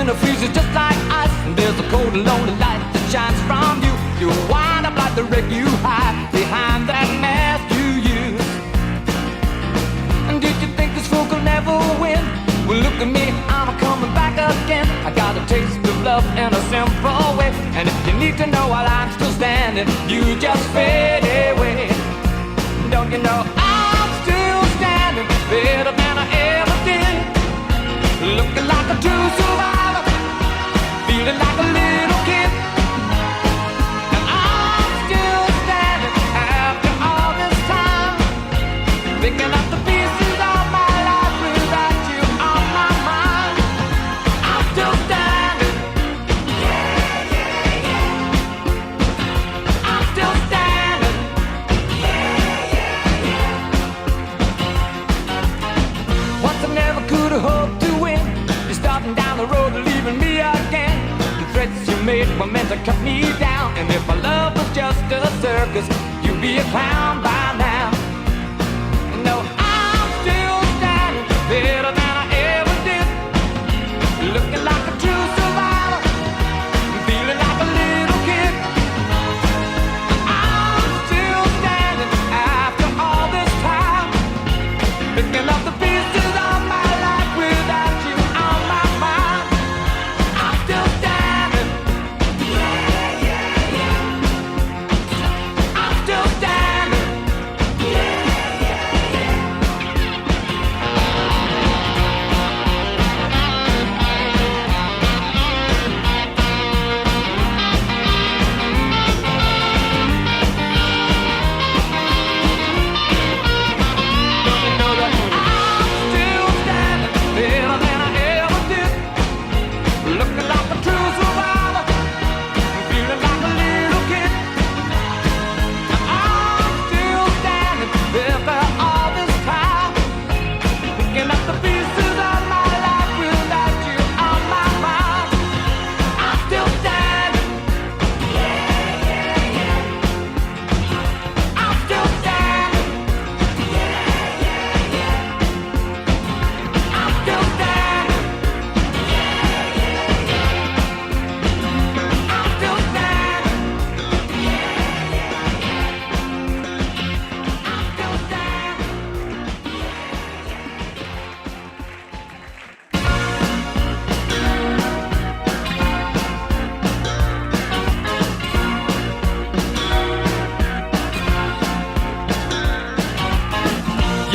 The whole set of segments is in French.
winter freezes just like ice, and there's a cold and lonely light that shines from you. You wind up like the wreck you hide behind that mask you use. And did you think this fool could never win? Well, look at me, I'm coming back again. I got a taste of love in a simple way, and if you need to know while I'm still standing, you just fade away. Don't you know I'm still standing better than I ever did, looking like a true survivor, feeling like a little kid. And I'm still standing after all this time, picking up the pieces of my life without you on my mind. I'm still standing. Yeah, yeah, yeah. I'm still standing. Yeah, yeah, yeah. Once I never could have hoped to win. You're starting down the road and leaving me again. The threats you made were meant to cut me down, and if my love was just a circus, you'd be a clown by now. No, I'm still standing better than I ever did, looking like a true survivor, feeling like a little kid. I'm still standing after all this time, picking up the pieces of my life without you on my mind. I'm still standing. Yeah, yeah, yeah. I'm still standing. Yeah, yeah, yeah. Don't you know that I'm still standing better than I ever did, looking like a true survivor, feeling like a little kid. I'm still standing after all this time, picking up the pieces of my life without you on my mind. I'm still standing. Yeah, yeah, yeah. I'm still standing. Yeah, yeah, yeah. I'm still standing. Yeah, yeah, yeah. I'm still standing. Yeah, yeah, yeah. I'm still standing.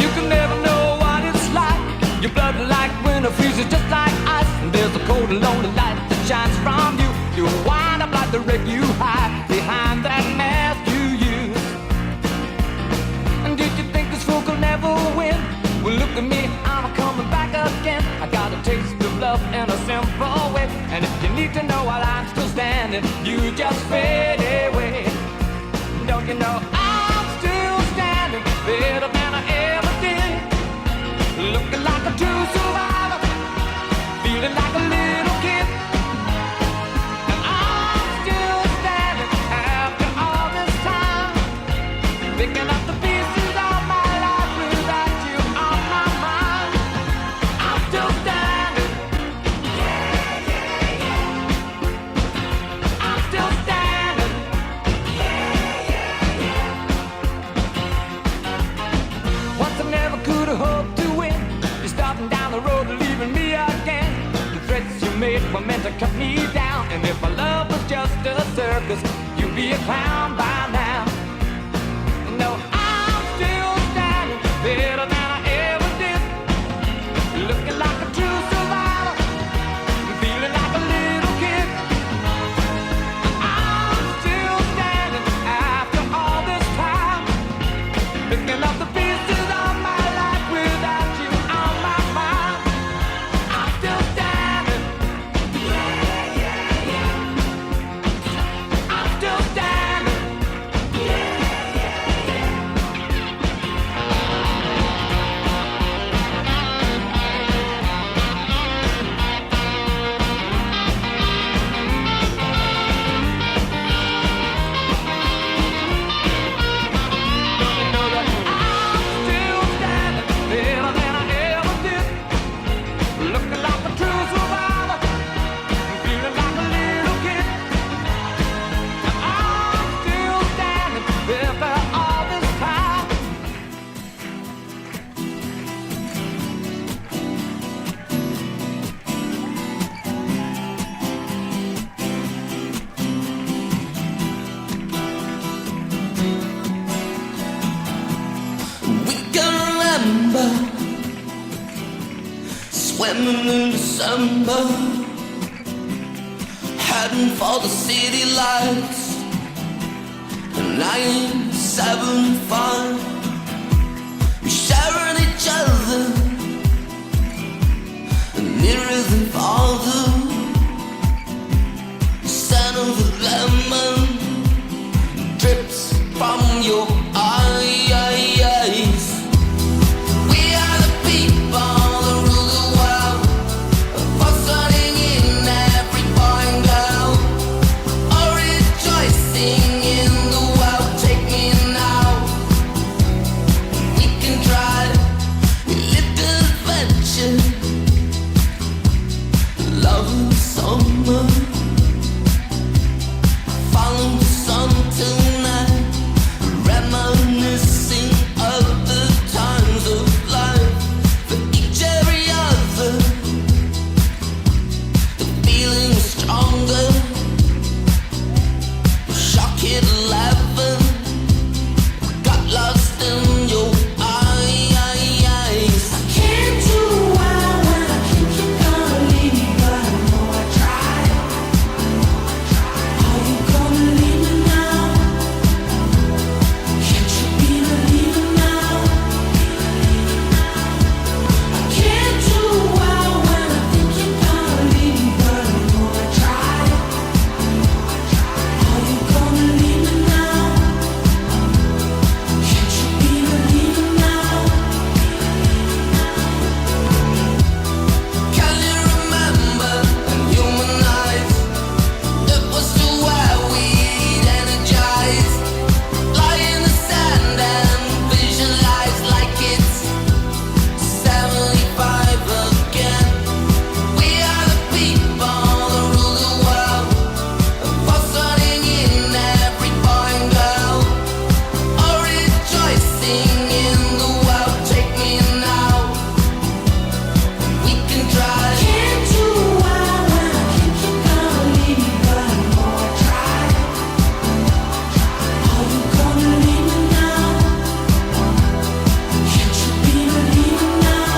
You can never know what it's like. Your blood like winter freezes just like ice, and there's a cold and lonely light that shines from you. You wind up like the wreck you hide behind that mask you use. And did you think this fool could never win? Well, look at me, I'm coming back again. I got a taste of love in a simple way, and if you need to know while I'm still standing, you just fade away. Don't you know I'm still standing better than I ever did, looking like a true survivor, feeling like a little kid. And I'm still standing after all this time, picking up the pieces of my life without you on my mind. I'm still standing. Yeah, yeah, yeah. I'm still standing. Yeah, yeah, yeah. Once I never could have hoped to win. You're starting down the road and leaving me again. The threats you made were meant to cut me down, and if my love was just a circus, you'd be a clown by now. No, I'm still standing better than I ever did, looking like a true survivor, feeling like a little kid. I'm still standing after all this time, picking up the pieces of my life without you on my mind. I'm still standing. Yeah, yeah, yeah. I'm still standing. swimming in December, heading for the city lights. 975, we're sharing each other, nearer than farther. Scent of the lemon drips from your eyes. We are the people that rule the world, fostering in every boy and girl, all rejoicing in the world. Take me now, we can try a little adventure, love in summer. Follow the sun tonight, reminiscing of the times of life. For each every other, the feeling is stronger. Shock hit 11, got lost in your eyes. I can't do well when I think you're gonna leave me, but I know I tried. Are you gonna leave me now? Can't you be the leader now? I can't do well when I think you're gonna leave me, but I know I tried. Are you gonna leave me now? Can't you be the leader now? Can you remember in human eyes? It was to where we'd energize, lie in the sand and visualize like it's 75 again. We are the people that rule the world, fostering in every boy and girl, all rejoicing in the world. Take me now, we can try. Can't do well when I think you're gonna leave me, but I know I tried. Are you gonna leave me now? Can't you be the leader now?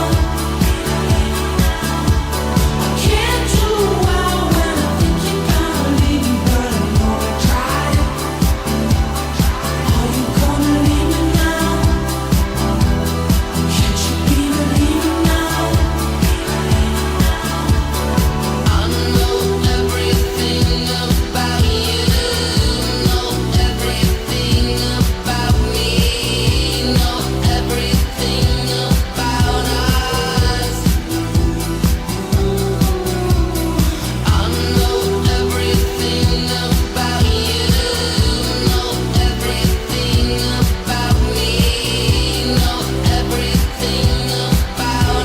I can't do well when I think you're gonna leave me, but I know I tried. Are you gonna leave me now? Can't you be the leader now? I know everything about you, know everything about me, know everything about us. I know everything about you, know everything about me, know everything about us. I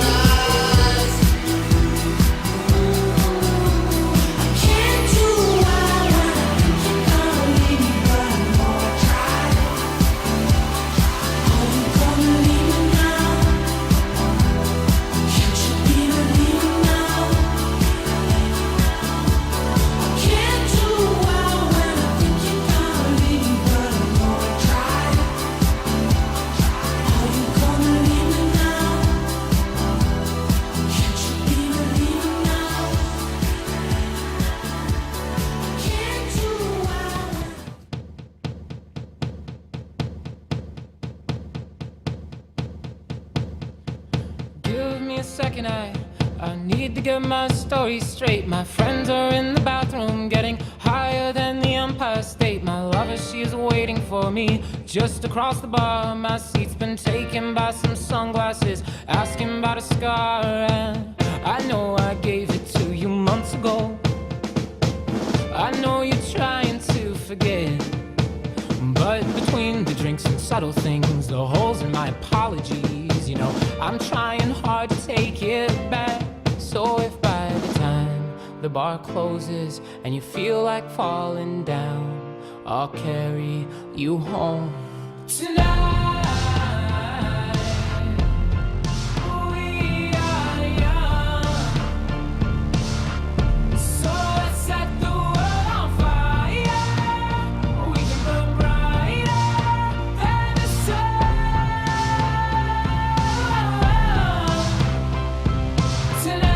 can't do well when I think you're gonna leave me, but I know I tried. Are you gonna leave me now? Can't you be the leader now? I can't do well when I think you're gonna leave me, but I know I tried. Are you gonna leave me now? Can't you be the leader now? Can't do well. Give me a second, I need to get my story straight. My friends are in the bathroom, getting higher than the Empire State. My lover, she is waiting for me just across the bar. My seat's been taken by some sunglasses, asking about a scar. And I know I gave it to you months ago. I know you're trying to forget, but between the drinks and subtle things, the holes in my apologies, you know, I'm trying hard to take it back. So if by the time the bar closes and you feel like falling down, I'll carry you home tonight. We are young, so let's set the world on fire. We can burn brighter than the sun tonight.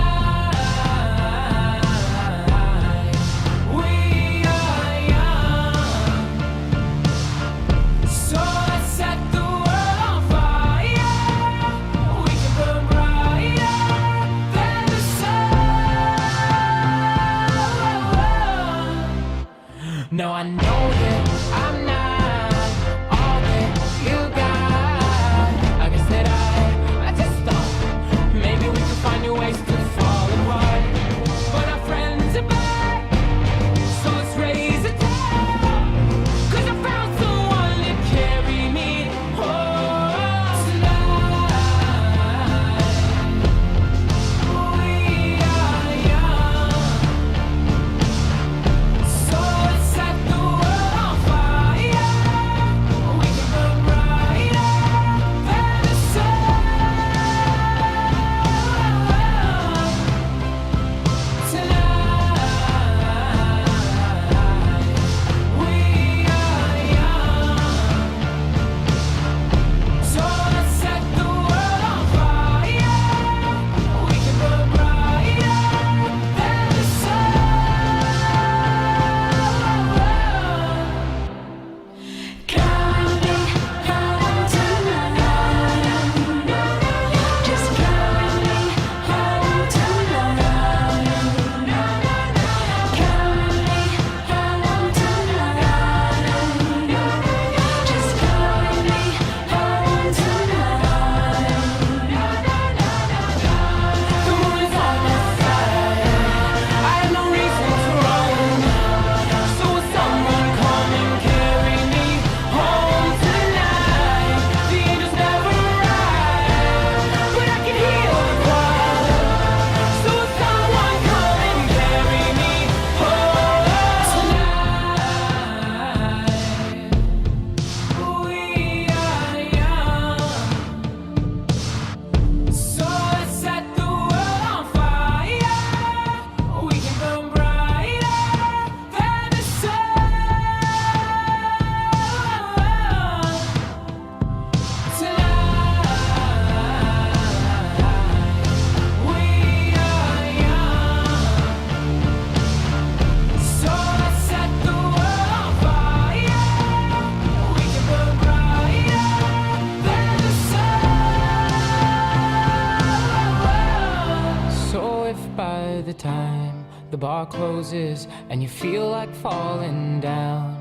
by the time the bar closes and you feel like falling down,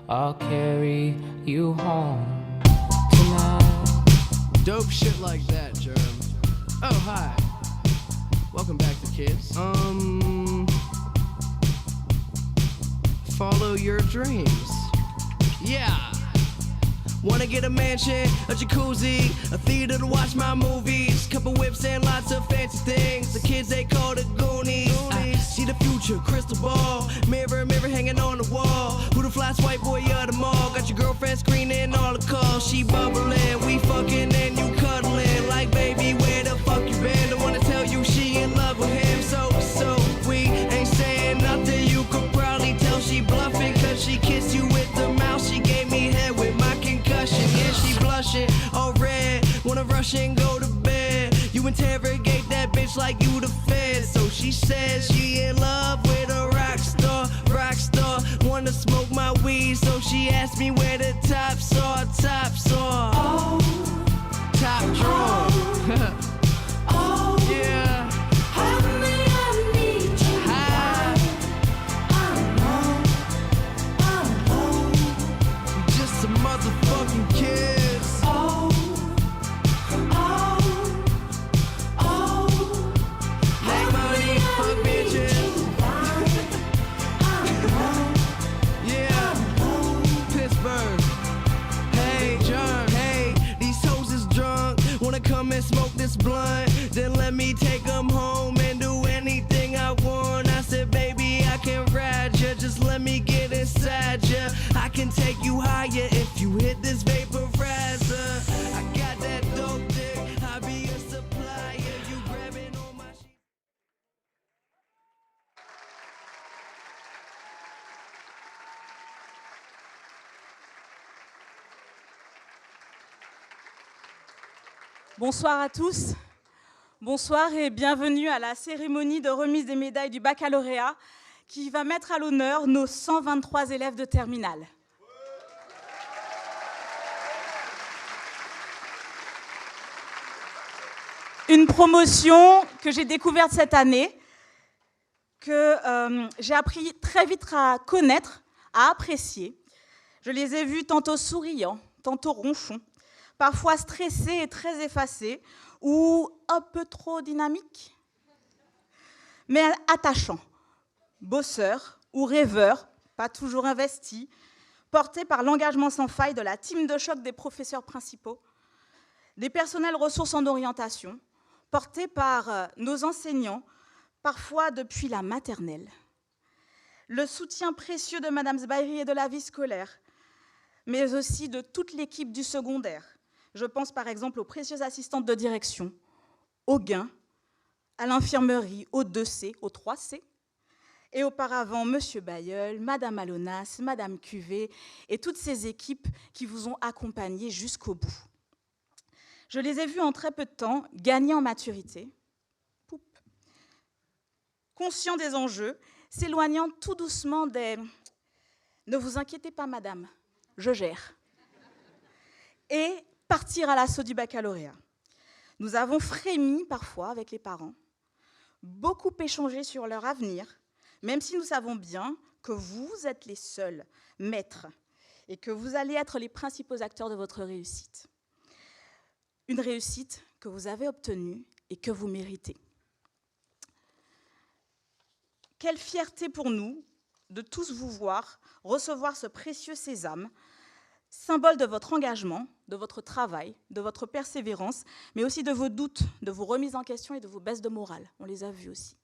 I'll carry you home tonight. Dope shit like that, Germ. Oh, hi. Welcome back to Kids. Follow your dreams. Yeah. Wanna get a mansion, a jacuzzi, a theater to watch my movies, couple whips and lots of fancy things. The kids they call the Goonies. I see the future, crystal ball, mirror, mirror hanging on the wall. Who the fly white boy of the mall? Got your girlfriend screening all the calls. She bubbling, we fucking and you cuddling. Like baby, where the fuck you been? Don't wanna tell you she in love with him. So we ain't saying nothing. You could probably tell she bluffing, cause she kissed you with the mouth. She gave me head with my concussion. Yeah, she blushing, all red. Wanna rush and go to bed. You interrogate that bitch like you the fed. So she says she in love with a rock star. Wanna smoke my weed, so she asked me where the tops are. Oh, top drawer. Oh, yeah. Honey, I need you. Hi. I'm alone. Just some motherfucking kids. Oh, Make money, fuck bitches. Yeah, Pittsburgh. Hey, John, hey, these hoes is drunk. Wanna come and smoke this blunt? Then let me take them home and do anything I want. I said, baby, I can ride ya. Just let me get inside ya. I can take you higher if you hit this vaporizer. I got that dope dick. I'll be a supplier. You grabbing on my shit. Bonsoir à tous. Bonsoir et bienvenue à la cérémonie de remise des médailles du baccalauréat qui va mettre à l'honneur nos 123 élèves de terminale. Une promotion que j'ai découverte cette année, que j'ai appris très vite à connaître, à apprécier. Je les ai vus tantôt souriants, tantôt ronchons, parfois stressés et très effacés, ou un peu trop dynamiques, mais attachants, bosseurs ou rêveurs, pas toujours investis, portés par l'engagement sans faille de la team de choc des professeurs principaux, des personnels ressources en orientation, portés par nos enseignants, parfois depuis la maternelle. Le soutien précieux de Madame Zbairi et de la vie scolaire, mais aussi de toute l'équipe du secondaire. Je pense par exemple aux précieuses assistantes de direction, au gain, à l'infirmerie, au 2C, au 3C, et auparavant Monsieur Bayeul, Madame Alonas, Madame Cuvé, et toutes ces équipes qui vous ont accompagnés jusqu'au bout. Je les ai vus en très peu de temps gagner en maturité, conscients des enjeux, s'éloignant tout doucement des « ne vous inquiétez pas, madame, je gère » et partir à l'assaut du baccalauréat. Nous avons frémi parfois avec les parents, beaucoup échangé sur leur avenir, même si nous savons bien que vous êtes les seuls maîtres et que vous allez être les principaux acteurs de votre réussite. Une réussite que vous avez obtenue et que vous méritez. Quelle fierté pour nous de tous vous voir recevoir ce précieux sésame, symbole de votre engagement, de votre travail, de votre persévérance, mais aussi de vos doutes, de vos remises en question et de vos baisses de morale. On les a vues aussi.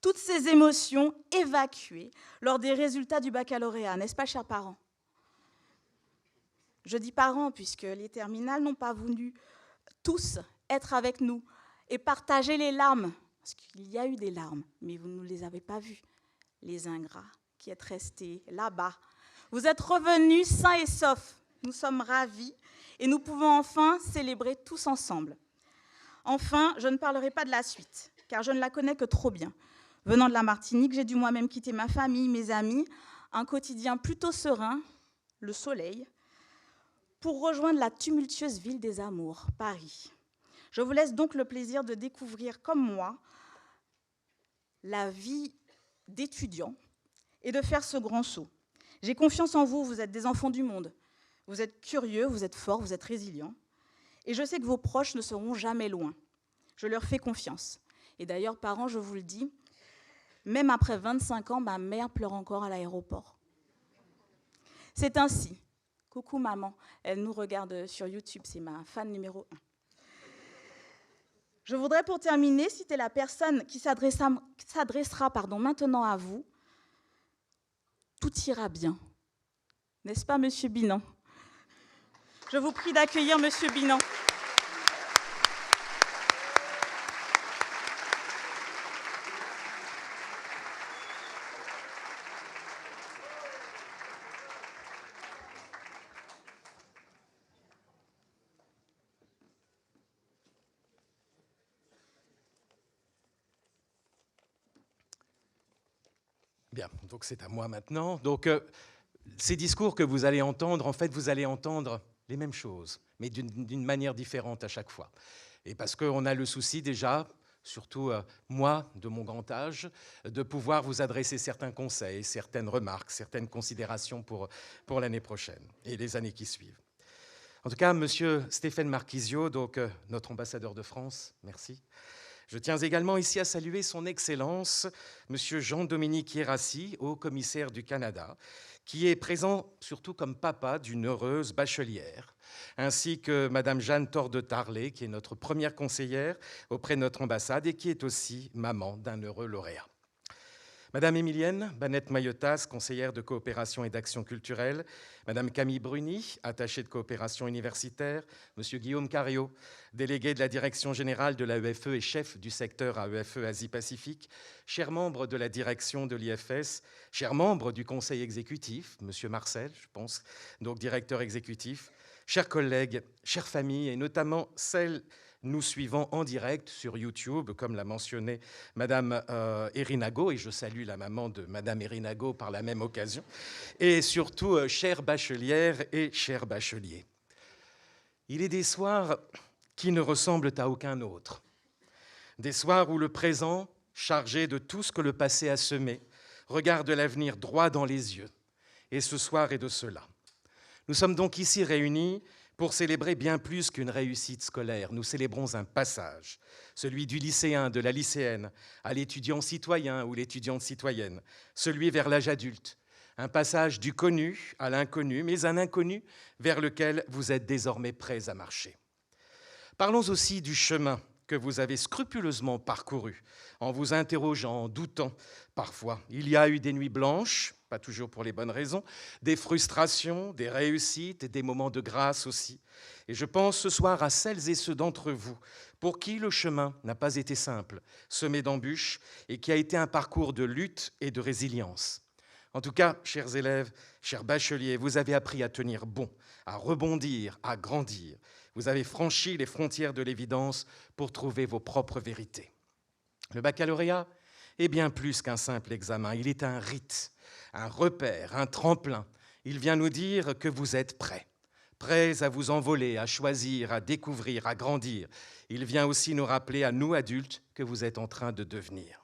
Toutes ces émotions évacuées lors des résultats du baccalauréat, n'est-ce pas, chers parents? Je dis parents puisque les terminales n'ont pas voulu tous être avec nous et partager les larmes, parce qu'il y a eu des larmes, mais vous ne les avez pas vues, les ingrats qui êtes restés là-bas. Vous êtes revenus sains et saufs. Nous sommes ravis et nous pouvons enfin célébrer tous ensemble. Enfin, je ne parlerai pas de la suite, car je ne la connais que trop bien. Venant de la Martinique, j'ai dû moi-même quitter ma famille, mes amis, un quotidien plutôt serein, le soleil, pour rejoindre la tumultueuse ville des amours, Paris. Je vous laisse donc le plaisir de découvrir, comme moi, la vie d'étudiant et de faire ce grand saut. J'ai confiance en vous, vous êtes des enfants du monde. Vous êtes curieux, vous êtes forts, vous êtes résilients. Et je sais que vos proches ne seront jamais loin. Je leur fais confiance. Et d'ailleurs, parents, je vous le dis, même après 25 ans, ma mère pleure encore à l'aéroport. C'est ainsi. Coucou maman, elle nous regarde sur YouTube, c'est ma fan numéro 1. Je voudrais pour terminer citer la personne qui s'adressera maintenant à vous. Tout ira bien. N'est-ce pas, Monsieur Binan? Je vous prie d'accueillir Monsieur Binan. Bien, donc c'est à moi maintenant. Donc, ces discours que vous allez entendre, en fait, vous allez entendre les mêmes choses, mais d'une manière différente à chaque fois. Et parce qu'on a le souci déjà, surtout moi, de mon grand âge, de pouvoir vous adresser certains conseils, certaines remarques, certaines considérations pour l'année prochaine et les années qui suivent. En tout cas, Monsieur Stéphane Marquisio, donc notre ambassadeur de France, merci. Je tiens également ici à saluer son Excellence, Monsieur Jean-Dominique Hierassi, haut-commissaire du Canada, qui est présent surtout comme papa d'une heureuse bachelière, ainsi que Madame Jeanne Torde-Tarlet, qui est notre première conseillère auprès de notre ambassade et qui est aussi maman d'un heureux lauréat. Madame Émilienne Banette-Mayotas, conseillère de coopération et d'action culturelle, Madame Camille Bruni, attachée de coopération universitaire, Monsieur Guillaume Cario, délégué de la direction générale de l'AEFE et chef du secteur AEFE Asie-Pacifique, chers membres de la direction de l'IFS, chers membres du conseil exécutif, Monsieur Marcel, je pense, donc directeur exécutif, chers collègues, chères familles, et notamment celles nous suivant en direct sur YouTube, comme l'a mentionné Madame Erinago, et je salue la maman de Madame Erinago par la même occasion, et surtout, chères bachelières et chers bacheliers. Il est des soirs qui ne ressemblent à aucun autre, des soirs où le présent, chargé de tout ce que le passé a semé, regarde l'avenir droit dans les yeux, et ce soir est de cela. Nous sommes donc ici réunis pour célébrer bien plus qu'une réussite scolaire. Nous célébrons un passage, celui du lycéen, de la lycéenne, à l'étudiant citoyen ou l'étudiante citoyenne, celui vers l'âge adulte, un passage du connu à l'inconnu, mais un inconnu vers lequel vous êtes désormais prêts à marcher. Parlons aussi du chemin que vous avez scrupuleusement parcouru, en vous interrogeant, en doutant parfois. Il y a eu des nuits blanches, pas toujours pour les bonnes raisons, des frustrations, des réussites et des moments de grâce aussi. Et je pense ce soir à celles et ceux d'entre vous pour qui le chemin n'a pas été simple, semé d'embûches, et qui a été un parcours de lutte et de résilience. En tout cas, chers élèves, chers bacheliers, vous avez appris à tenir bon, à rebondir, à grandir. Vous avez franchi les frontières de l'évidence pour trouver vos propres vérités. Le baccalauréat est bien plus qu'un simple examen. Il est un rite, un repère, un tremplin. Il vient nous dire que vous êtes prêts à vous envoler, à choisir, à découvrir, à grandir. Il vient aussi nous rappeler à nous, adultes, que vous êtes en train de devenir.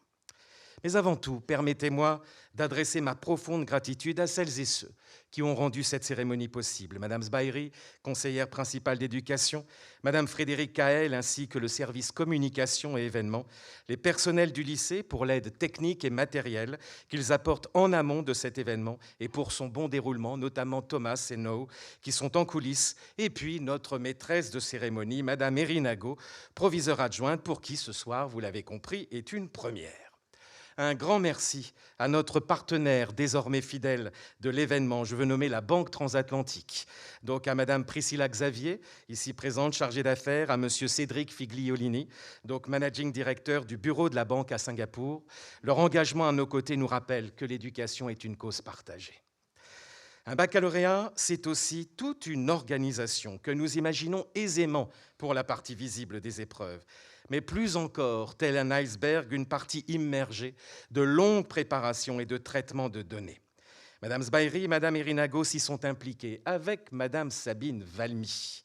Mais avant tout, permettez-moi d'adresser ma profonde gratitude à celles et ceux qui ont rendu cette cérémonie possible. Madame Zbaïri, conseillère principale d'éducation, Madame Frédéric Kael, ainsi que le service communication et événements, les personnels du lycée pour l'aide technique et matérielle qu'ils apportent en amont de cet événement et pour son bon déroulement, notamment Thomas et No, qui sont en coulisses, et puis notre maîtresse de cérémonie, Madame Erinago, proviseure adjointe, pour qui ce soir, vous l'avez compris, est une première. Un grand merci à notre partenaire désormais fidèle de l'événement. Je veux nommer la Banque Transatlantique. Donc à Madame Priscilla Xavier, ici présente, chargée d'affaires, à Monsieur Cédric Figliolini, donc managing directeur du bureau de la Banque à Singapour. Leur engagement à nos côtés nous rappelle que l'éducation est une cause partagée. Un baccalauréat, c'est aussi toute une organisation que nous imaginons aisément pour la partie visible des épreuves. Mais plus encore, tel un iceberg, une partie immergée de longues préparations et de traitements de données. Madame Zbaïri et Madame Erinago s'y sont impliquées avec Madame Sabine Valmy,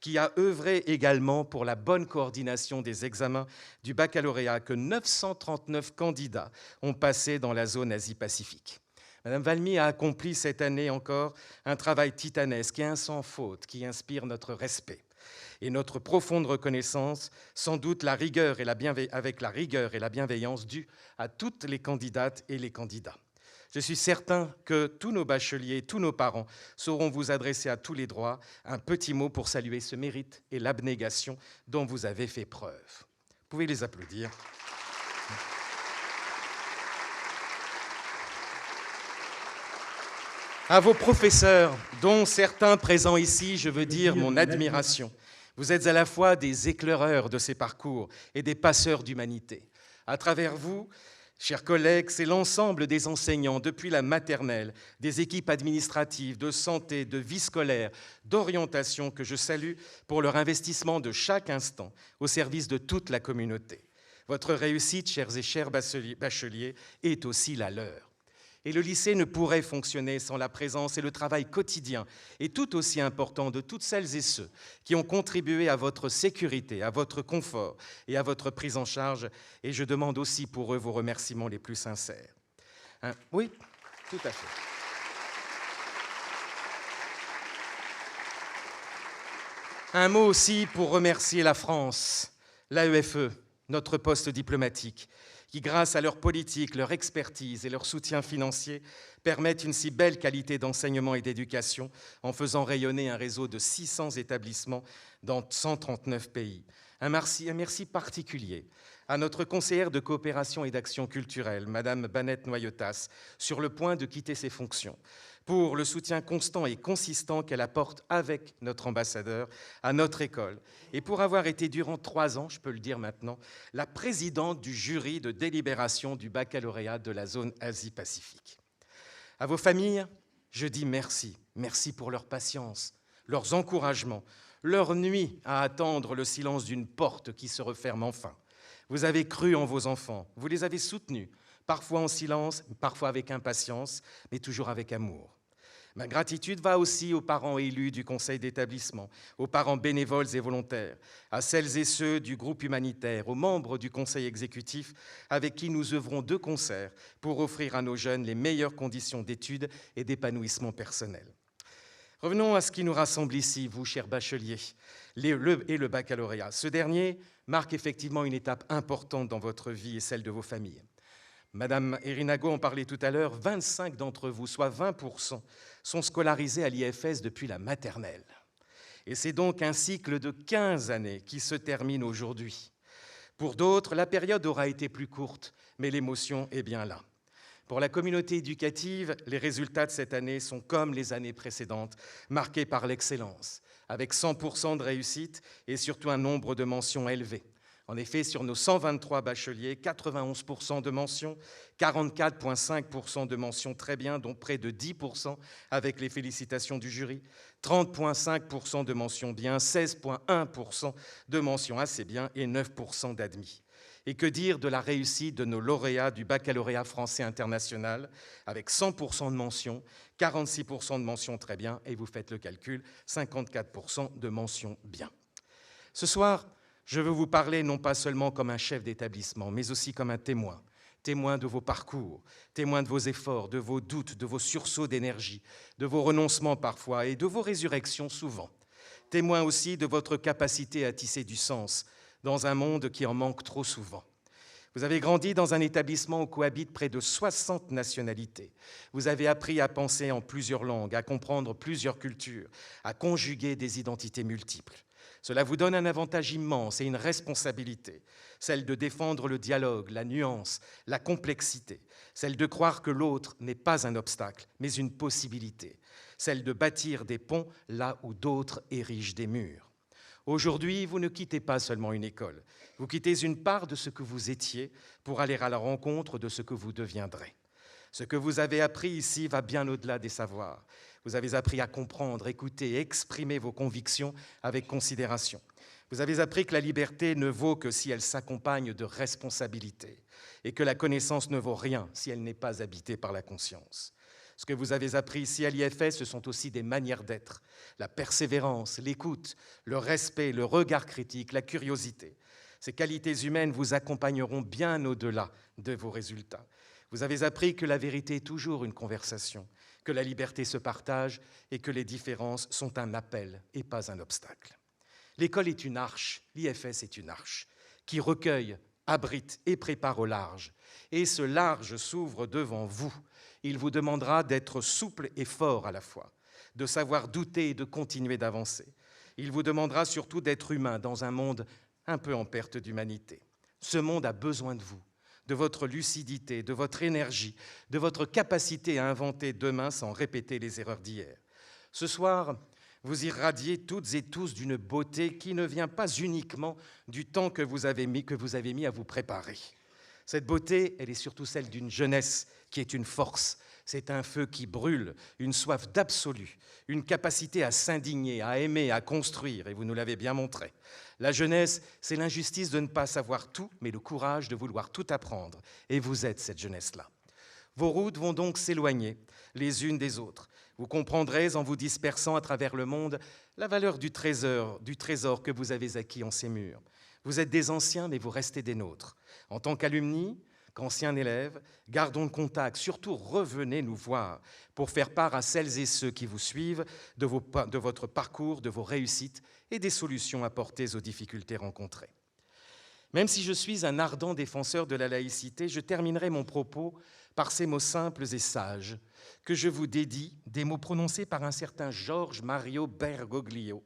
qui a œuvré également pour la bonne coordination des examens du baccalauréat que 939 candidats ont passé dans la zone Asie-Pacifique. Madame Valmy a accompli cette année encore un travail titanesque et un sans faute qui inspire notre respect et notre profonde reconnaissance, sans doute avec la rigueur et la bienveillance due à toutes les candidates et les candidats. Je suis certain que tous nos bacheliers, tous nos parents sauront vous adresser à tous les droits un petit mot pour saluer ce mérite et l'abnégation dont vous avez fait preuve. Vous pouvez les applaudir. À vos professeurs, dont certains présents ici, je veux dire mon admiration. Vous êtes à la fois des éclaireurs de ces parcours et des passeurs d'humanité. À travers vous, chers collègues, c'est l'ensemble des enseignants, depuis la maternelle, des équipes administratives, de santé, de vie scolaire, d'orientation, que je salue pour leur investissement de chaque instant au service de toute la communauté. Votre réussite, chers et chers bacheliers, est aussi la leur. Et le lycée ne pourrait fonctionner sans la présence et le travail quotidien et tout aussi important de toutes celles et ceux qui ont contribué à votre sécurité, à votre confort et à votre prise en charge. Et je demande aussi pour eux vos remerciements les plus sincères. Oui, tout à fait. Un mot aussi pour remercier la France, l'AEFE, notre poste diplomatique, qui, grâce à leur politique, leur expertise et leur soutien financier, permettent une si belle qualité d'enseignement et d'éducation en faisant rayonner un réseau de 600 établissements dans 139 pays. Un merci particulier à notre conseillère de coopération et d'action culturelle, Madame Banette Noyotas, sur le point de quitter ses fonctions, pour le soutien constant et consistant qu'elle apporte avec notre ambassadeur à notre école, et pour avoir été durant 3 ans, je peux le dire maintenant, la présidente du jury de délibération du baccalauréat de la zone Asie-Pacifique. À vos familles, je dis merci. Merci pour leur patience, leurs encouragements, leur nuit à attendre le silence d'une porte qui se referme enfin. Vous avez cru en vos enfants, vous les avez soutenus, parfois en silence, parfois avec impatience, mais toujours avec amour. Ma gratitude va aussi aux parents élus du conseil d'établissement, aux parents bénévoles et volontaires, à celles et ceux du groupe humanitaire, aux membres du conseil exécutif avec qui nous œuvrons de concert pour offrir à nos jeunes les meilleures conditions d'études et d'épanouissement personnel. Revenons à ce qui nous rassemble ici, vous, chers bacheliers, et le baccalauréat. Ce dernier marque effectivement une étape importante dans votre vie et celle de vos familles. Madame Erinago en parlait tout à l'heure, 25 d'entre vous, soit 20%, sont scolarisés à l'IFS depuis la maternelle. Et c'est donc un cycle de 15 années qui se termine aujourd'hui. Pour d'autres, la période aura été plus courte, mais l'émotion est bien là. Pour la communauté éducative, les résultats de cette année sont comme les années précédentes, marqués par l'excellence, avec 100% de réussite et surtout un nombre de mentions élevé. En effet, sur nos 123 bacheliers, 91% de mentions, 44,5% de mentions très bien, dont près de 10% avec les félicitations du jury, 30,5% de mentions bien, 16,1% de mentions assez bien et 9% d'admis. Et que dire de la réussite de nos lauréats du baccalauréat français international, avec 100% de mentions, 46% de mentions très bien, et vous faites le calcul, 54% de mentions bien. Ce soir, je veux vous parler non pas seulement comme un chef d'établissement, mais aussi comme un témoin. Témoin de vos parcours, témoin de vos efforts, de vos doutes, de vos sursauts d'énergie, de vos renoncements parfois et de vos résurrections souvent. Témoin aussi de votre capacité à tisser du sens dans un monde qui en manque trop souvent. Vous avez grandi dans un établissement où cohabitent près de 60 nationalités. Vous avez appris à penser en plusieurs langues, à comprendre plusieurs cultures, à conjuguer des identités multiples. Cela vous donne un avantage immense et une responsabilité, celle de défendre le dialogue, la nuance, la complexité, celle de croire que l'autre n'est pas un obstacle, mais une possibilité, celle de bâtir des ponts là où d'autres érigent des murs. Aujourd'hui, vous ne quittez pas seulement une école, vous quittez une part de ce que vous étiez pour aller à la rencontre de ce que vous deviendrez. Ce que vous avez appris ici va bien au-delà des savoirs. Vous avez appris à comprendre, écouter et exprimer vos convictions avec considération. Vous avez appris que la liberté ne vaut que si elle s'accompagne de responsabilité et que la connaissance ne vaut rien si elle n'est pas habitée par la conscience. Ce que vous avez appris ici à l'IFS, ce sont aussi des manières d'être. La persévérance, l'écoute, le respect, le regard critique, la curiosité. Ces qualités humaines vous accompagneront bien au-delà de vos résultats. Vous avez appris que la vérité est toujours une conversation, que la liberté se partage et que les différences sont un appel et pas un obstacle. L'école est une arche, l'IFS est une arche, qui recueille, abrite et prépare au large. Et ce large s'ouvre devant vous. Il vous demandera d'être souple et fort à la fois, de savoir douter et de continuer d'avancer. Il vous demandera surtout d'être humain dans un monde un peu en perte d'humanité. Ce monde a besoin de vous, de votre lucidité, de votre énergie, de votre capacité à inventer demain sans répéter les erreurs d'hier. Ce soir, vous irradiez toutes et tous d'une beauté qui ne vient pas uniquement du temps que vous avez mis à vous préparer. Cette beauté, elle est surtout celle d'une jeunesse qui est une force. C'est un feu qui brûle, une soif d'absolu, une capacité à s'indigner, à aimer, à construire, et vous nous l'avez bien montré. La jeunesse, c'est l'injustice de ne pas savoir tout, mais le courage de vouloir tout apprendre. Et vous êtes cette jeunesse-là. Vos routes vont donc s'éloigner les unes des autres. Vous comprendrez, en vous dispersant à travers le monde, la valeur du trésor que vous avez acquis en ces murs. Vous êtes des anciens, mais vous restez des nôtres. En tant qu'alumni, qu'anciens élèves, gardons le contact. Surtout, revenez nous voir pour faire part à celles et ceux qui vous suivent de votre parcours, de vos réussites et des solutions apportées aux difficultés rencontrées. Même si je suis un ardent défenseur de la laïcité, je terminerai mon propos par ces mots simples et sages que je vous dédie, des mots prononcés par un certain Georges Mario Bergoglio,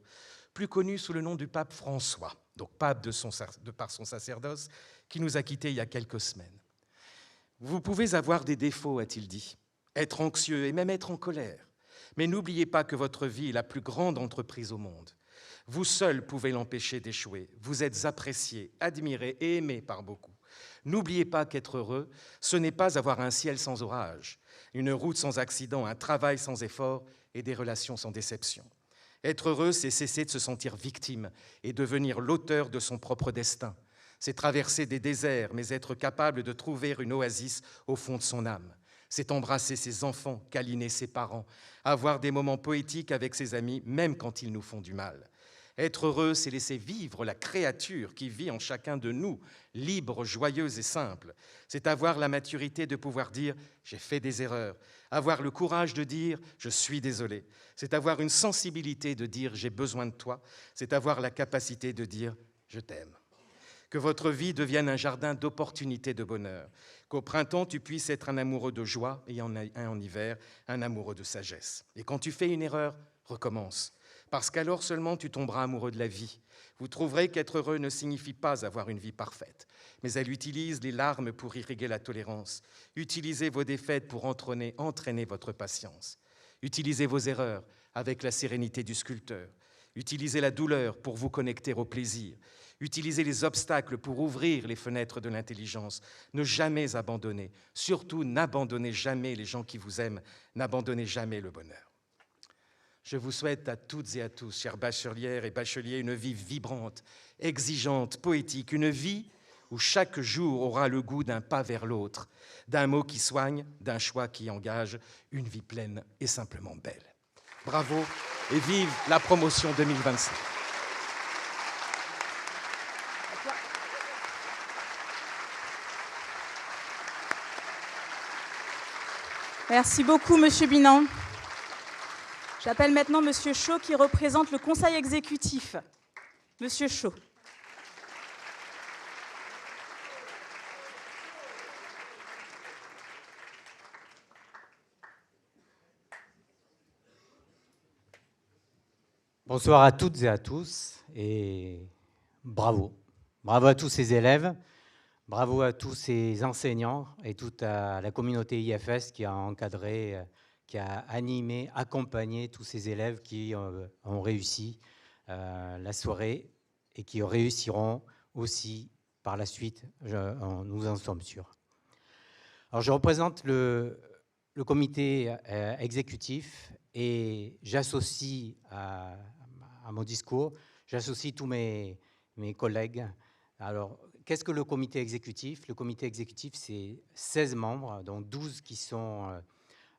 plus connu sous le nom du pape François, donc pape par son sacerdoce, qui nous a quittés il y a quelques semaines. Vous pouvez avoir des défauts, a-t-il dit, être anxieux et même être en colère, mais n'oubliez pas que votre vie est la plus grande entreprise au monde. Vous seul pouvez l'empêcher d'échouer. Vous êtes apprécié, admiré et aimé par beaucoup. N'oubliez pas qu'être heureux, ce n'est pas avoir un ciel sans orage, une route sans accident, un travail sans effort et des relations sans déception. Être heureux, c'est cesser de se sentir victime et devenir l'auteur de son propre destin. C'est traverser des déserts, mais être capable de trouver une oasis au fond de son âme. C'est embrasser ses enfants, câliner ses parents, avoir des moments poétiques avec ses amis, même quand ils nous font du mal. Être heureux, c'est laisser vivre la créature qui vit en chacun de nous, libre, joyeuse et simple. C'est avoir la maturité de pouvoir dire « j'ai fait des erreurs », avoir le courage de dire « je suis désolé ». C'est avoir une sensibilité de dire « j'ai besoin de toi », c'est avoir la capacité de dire « je t'aime ». Que votre vie devienne un jardin d'opportunités de bonheur, qu'au printemps, tu puisses être un amoureux de joie et en hiver, un amoureux de sagesse. Et quand tu fais une erreur, recommence. Parce qu'alors seulement tu tomberas amoureux de la vie. Vous trouverez qu'être heureux ne signifie pas avoir une vie parfaite, mais elle utilise les larmes pour irriguer la tolérance. Utilisez vos défaites pour entraîner votre patience. Utilisez vos erreurs avec la sérénité du sculpteur. Utilisez la douleur pour vous connecter au plaisir. Utilisez les obstacles pour ouvrir les fenêtres de l'intelligence. Ne jamais abandonner. Surtout, n'abandonnez jamais les gens qui vous aiment. N'abandonnez jamais le bonheur. Je vous souhaite à toutes et à tous, chères bachelières et bacheliers, une vie vibrante, exigeante, poétique, une vie où chaque jour aura le goût d'un pas vers l'autre, d'un mot qui soigne, d'un choix qui engage, une vie pleine et simplement belle. Bravo et vive la promotion 2025. Merci beaucoup, Monsieur Binan. J'appelle maintenant Monsieur Chaud qui représente le Conseil exécutif. Monsieur Chaud. Bonsoir à toutes et à tous et bravo. Bravo à tous ces élèves, bravo à tous ces enseignants et toute la communauté IFS qui a encadré, qui a animé, accompagné tous ces élèves qui ont réussi la soirée et qui réussiront aussi par la suite, nous en sommes sûrs. Alors je représente le comité exécutif et j'associe à mon discours, j'associe tous mes collègues. Alors, qu'est-ce que le comité exécutif? Le comité exécutif, c'est 16 membres, donc 12 qui sont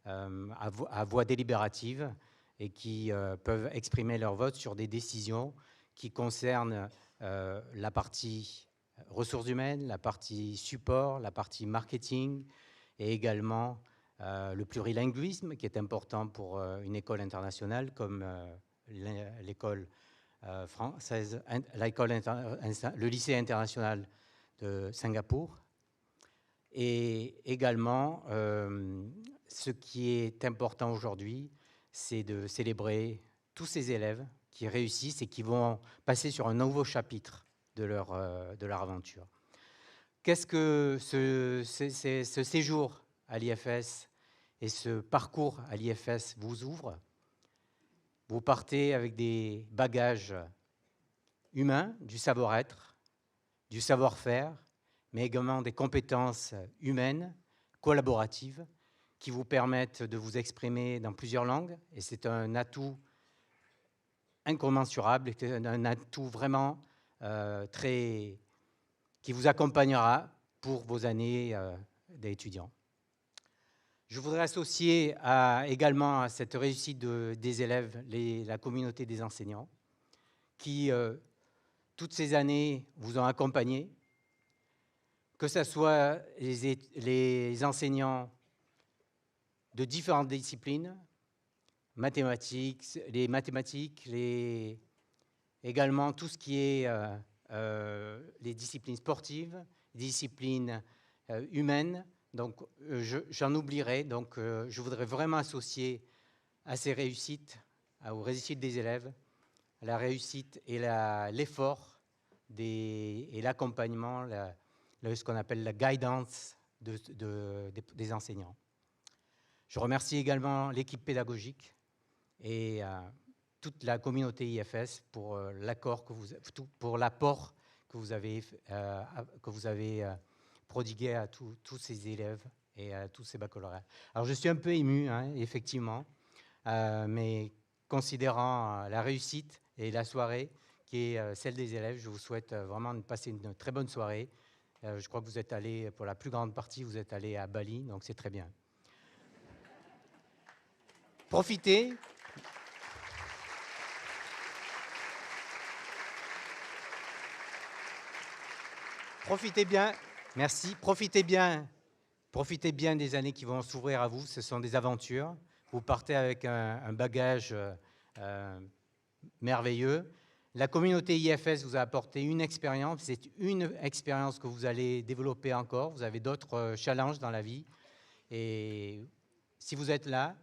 à voix délibérative et qui peuvent exprimer leur vote sur des décisions qui concernent la partie ressources humaines, la partie support, la partie marketing et également le plurilinguisme qui est important pour une école internationale comme l'école française, le lycée international de Singapour. Et également, ce qui est important aujourd'hui, c'est de célébrer tous ces élèves qui réussissent et qui vont passer sur un nouveau chapitre de leur aventure. Qu'est-ce que ce séjour à l'IFS et ce parcours à l'IFS vous ouvre? Vous partez avec des bagages humains, du savoir-être, du savoir-faire, mais également des compétences humaines, collaboratives, qui vous permettent de vous exprimer dans plusieurs langues. Et c'est un atout incommensurable, un atout vraiment qui vous accompagnera pour vos années d'étudiants. Je voudrais associer également à cette réussite des élèves la communauté des enseignants qui, toutes ces années, vous ont accompagné, que ce soit les enseignants de différentes disciplines, les mathématiques, également tout ce qui est les disciplines sportives, disciplines humaines. Donc, j'en oublierai. Donc, je voudrais vraiment associer à ces réussites, aux réussites des élèves, à la réussite et l'effort et l'accompagnement, ce qu'on appelle la guidance des enseignants. Je remercie également l'équipe pédagogique et toute la communauté IFS pour l'apport que vous avez prodigué à tous ces élèves et à tous ces baccalauréats. Alors, je suis un peu ému, hein, effectivement, mais considérant la réussite et la soirée qui est celle des élèves, je vous souhaite vraiment de passer une très bonne soirée. Je crois que vous êtes allés, pour la plus grande partie, vous êtes allés à Bali, donc c'est très bien. Profitez. Profitez bien. Merci. Profitez bien des années qui vont s'ouvrir à vous. Ce sont des aventures. Vous partez avec un bagage merveilleux. La communauté IFS vous a apporté une expérience. C'est une expérience que vous allez développer encore. Vous avez d'autres challenges dans la vie. Et si vous êtes là,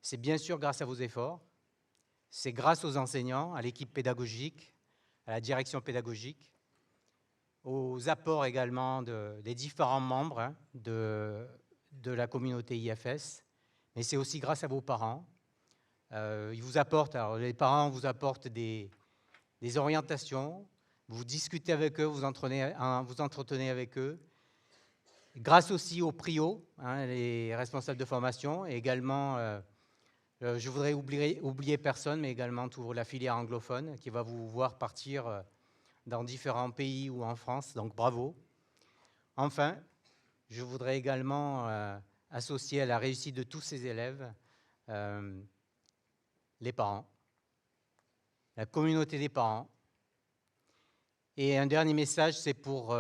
c'est bien sûr grâce à vos efforts. C'est grâce aux enseignants, à l'équipe pédagogique, à la direction pédagogique, aux apports également des différents membres, hein, de la communauté IFS, mais c'est aussi grâce à vos parents. Ils vous apportent, alors les parents vous apportent des orientations, vous discutez avec eux, vous entretenez avec eux. Grâce aussi aux PRIO, hein, les responsables de formation, et également, je voudrais oublier personne, mais également toute la filière anglophone qui va vous voir partir dans différents pays ou en France, donc bravo. Enfin, je voudrais également associer à la réussite de tous ces élèves les parents, la communauté des parents. Et un dernier message, c'est pour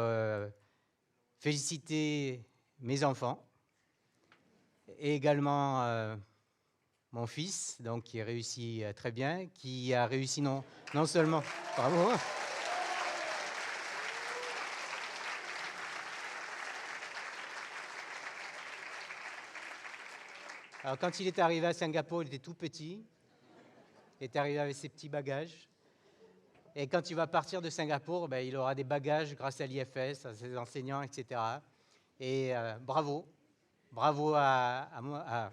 féliciter mes enfants et également mon fils, donc, qui réussit très bien, qui a réussi non seulement... Bravo. Alors, quand il est arrivé à Singapour, il était tout petit. Il est arrivé avec ses petits bagages. Et quand il va partir de Singapour, ben, il aura des bagages grâce à l'IFS, à ses enseignants, etc. Et bravo. Bravo à moi.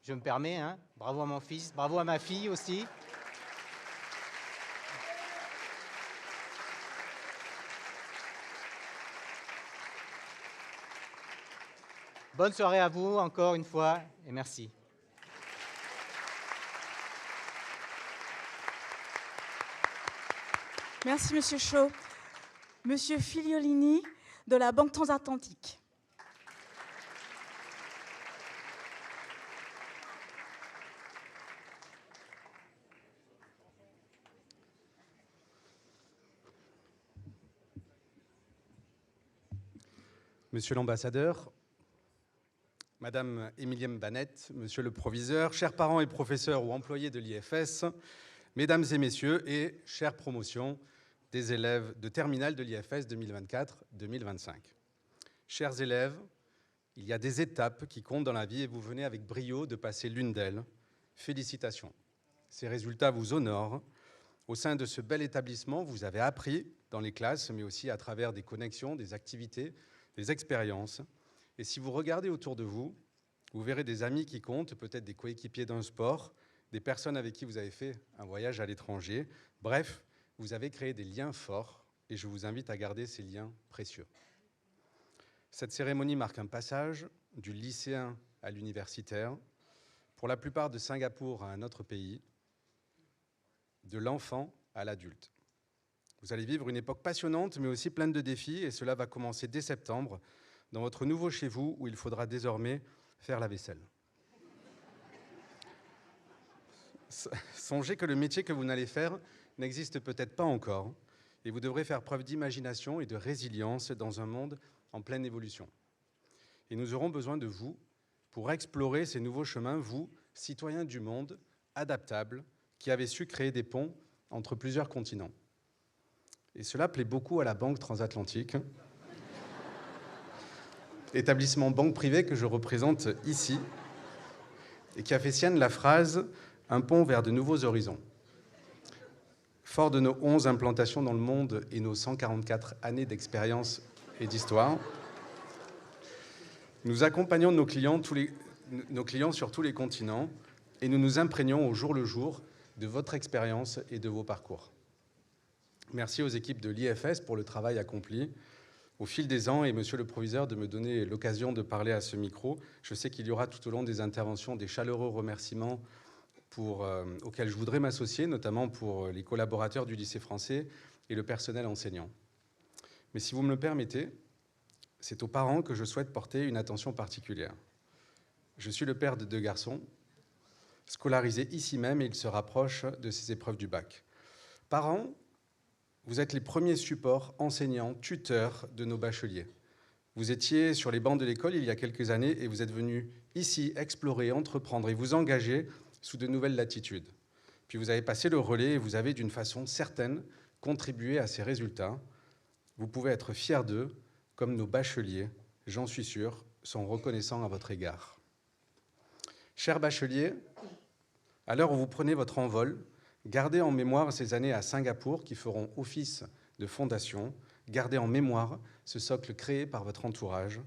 Je me permets, hein, bravo à mon fils. Bravo à ma fille aussi. Bonne soirée à vous, encore une fois, et merci. Merci, Monsieur Chaud. Monsieur Filiolini, de la Banque Transatlantique. Monsieur l'ambassadeur, Madame Émilienne Banette, Monsieur le proviseur, chers parents et professeurs ou employés de l'IFS, Mesdames et Messieurs et chères promotions des élèves de terminale de l'IFS 2024-2025. Chers élèves, il y a des étapes qui comptent dans la vie et vous venez avec brio de passer l'une d'elles. Félicitations. Ces résultats vous honorent. Au sein de ce bel établissement, vous avez appris dans les classes, mais aussi à travers des connexions, des activités, des expériences. Et si vous regardez autour de vous, vous verrez des amis qui comptent, peut-être des coéquipiers d'un sport, des personnes avec qui vous avez fait un voyage à l'étranger. Bref, vous avez créé des liens forts et je vous invite à garder ces liens précieux. Cette cérémonie marque un passage du lycéen à l'universitaire, pour la plupart de Singapour à un autre pays, de l'enfant à l'adulte. Vous allez vivre une époque passionnante, mais aussi pleine de défis, et cela va commencer dès septembre, dans votre nouveau chez vous, où il faudra désormais faire la vaisselle. Songez que le métier que vous n'allez faire n'existe peut-être pas encore, et vous devrez faire preuve d'imagination et de résilience dans un monde en pleine évolution. Et nous aurons besoin de vous pour explorer ces nouveaux chemins, vous, citoyens du monde, adaptables, qui avez su créer des ponts entre plusieurs continents. Et cela plaît beaucoup à la Banque Transatlantique, établissement banque privée que je représente ici, et qui a fait sienne la phrase « un pont vers de nouveaux horizons ». Fort de nos 11 implantations dans le monde et nos 144 années d'expérience et d'histoire, nous accompagnons nos clients sur tous les continents et nous nous imprégnons au jour le jour de votre expérience et de vos parcours. Merci aux équipes de l'IFS pour le travail accompli au fil des ans et Monsieur le Proviseur de me donner l'occasion de parler à ce micro. Je sais qu'il y aura tout au long des interventions des chaleureux remerciements auxquels je voudrais m'associer, notamment pour les collaborateurs du lycée français et le personnel enseignant. Mais si vous me le permettez, c'est aux parents que je souhaite porter une attention particulière. Je suis le père de 2 garçons, scolarisés ici même, et ils se rapprochent de ces épreuves du bac. Parents, vous êtes les premiers supports enseignants, tuteurs de nos bacheliers. Vous étiez sur les bancs de l'école il y a quelques années et vous êtes venus ici explorer, entreprendre et vous engager sous de nouvelles latitudes. Puis vous avez passé le relais et vous avez d'une façon certaine contribué à ces résultats. Vous pouvez être fiers d'eux, comme nos bacheliers, j'en suis sûr, sont reconnaissants à votre égard. Chers bacheliers, à l'heure où vous prenez votre envol, gardez en mémoire ces années à Singapour qui feront office de fondation. Gardez en mémoire ce socle créé par votre entourage.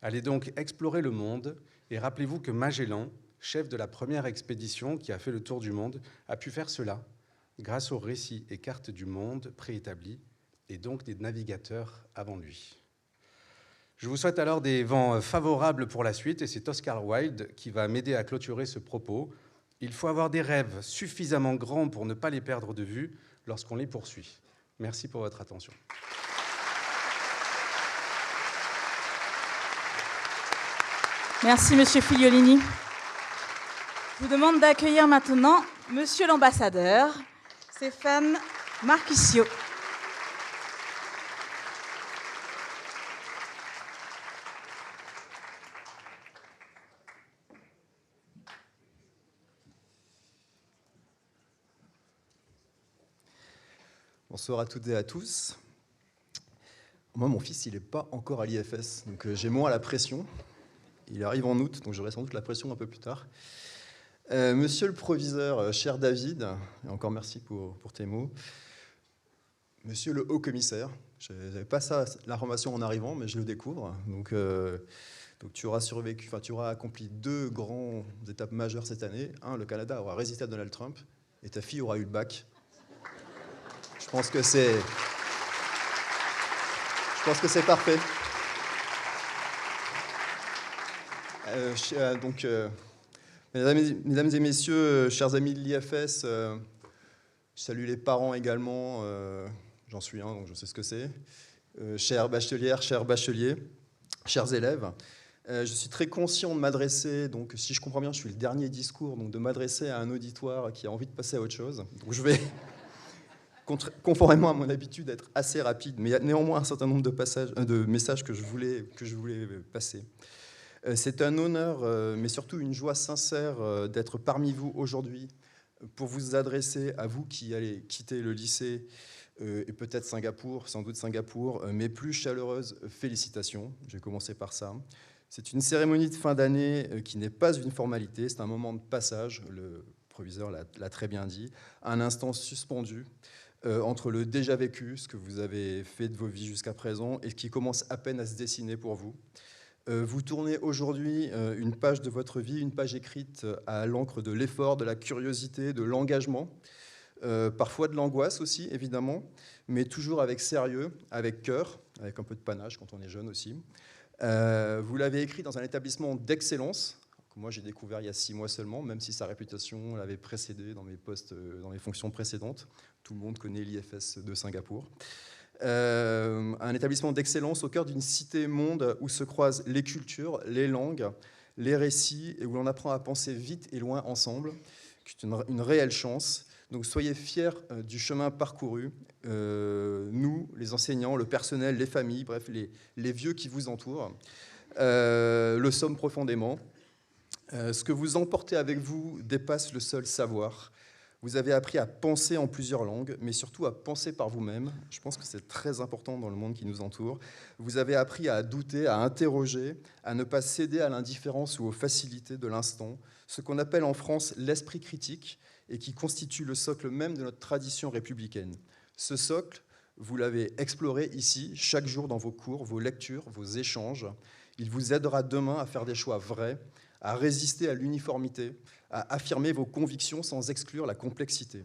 Allez donc explorer le monde et rappelez-vous que Magellan, chef de la première expédition qui a fait le tour du monde, a pu faire cela grâce aux récits et cartes du monde préétablis et donc des navigateurs avant lui. Je vous souhaite alors des vents favorables pour la suite et c'est Oscar Wilde qui va m'aider à clôturer ce propos. Il faut avoir des rêves suffisamment grands pour ne pas les perdre de vue lorsqu'on les poursuit. Merci pour votre attention. Merci, Monsieur Figliolini. Je vous demande d'accueillir maintenant Monsieur l'ambassadeur, Stéphane Marchisio. Bonsoir à toutes et à tous. Moi, mon fils, il n'est pas encore à l'IFS, donc j'ai moins la pression. Il arrive en août, donc j'aurai sans doute la pression un peu plus tard. Monsieur le proviseur, cher David, et encore merci pour tes mots. Monsieur le haut-commissaire, je n'avais pas ça, l'information en arrivant, mais je le découvre. Donc tu auras survécu, enfin tu auras accompli 2 grandes étapes majeures cette année. Un, le Canada aura résisté à Donald Trump, et ta fille aura eu le bac. Je pense que c'est parfait. Mesdames et messieurs, chers amis de l'IFS, je salue les parents également, j'en suis un, donc je sais ce que c'est. Chères bachelières, chers bacheliers, chers élèves, je suis très conscient de m'adresser, donc si je comprends bien, je suis le dernier discours, donc de m'adresser à un auditoire qui a envie de passer à autre chose. Donc je vais conformément à mon habitude d'être assez rapide, mais il y a néanmoins un certain nombre de messages que je voulais passer. C'est un honneur, mais surtout une joie sincère d'être parmi vous aujourd'hui pour vous adresser à vous qui allez quitter le lycée et peut-être Singapour, sans doute Singapour, mes plus chaleureuses félicitations. Je vais commencer par ça. C'est une cérémonie de fin d'année qui n'est pas une formalité, c'est un moment de passage, le proviseur l'a très bien dit, un instant suspendu entre le déjà vécu, ce que vous avez fait de vos vies jusqu'à présent, et ce qui commence à peine à se dessiner pour vous. Vous tournez aujourd'hui une page de votre vie, une page écrite à l'encre de l'effort, de la curiosité, de l'engagement, parfois de l'angoisse aussi, évidemment, mais toujours avec sérieux, avec cœur, avec un peu de panache quand on est jeune aussi. Vous l'avez écrit dans un établissement d'excellence, que moi j'ai découvert il y a 6 mois seulement, même si sa réputation l'avait précédé dans mes postes, dans mes fonctions précédentes. Tout le monde connaît l'IFS de Singapour. Un établissement d'excellence au cœur d'une cité-monde où se croisent les cultures, les langues, les récits, et où l'on apprend à penser vite et loin ensemble, c'est une réelle chance. Donc soyez fiers du chemin parcouru, nous, les enseignants, le personnel, les familles, bref, les vieux qui vous entourent, le sommes profondément. Ce que vous emportez avec vous dépasse le seul savoir. Vous avez appris à penser en plusieurs langues, mais surtout à penser par vous-même. Je pense que c'est très important dans le monde qui nous entoure. Vous avez appris à douter, à interroger, à ne pas céder à l'indifférence ou aux facilités de l'instant, ce qu'on appelle en France l'esprit critique, et qui constitue le socle même de notre tradition républicaine. Ce socle, vous l'avez exploré ici, chaque jour dans vos cours, vos lectures, vos échanges. Il vous aidera demain à faire des choix vrais, à résister à l'uniformité, à affirmer vos convictions sans exclure la complexité.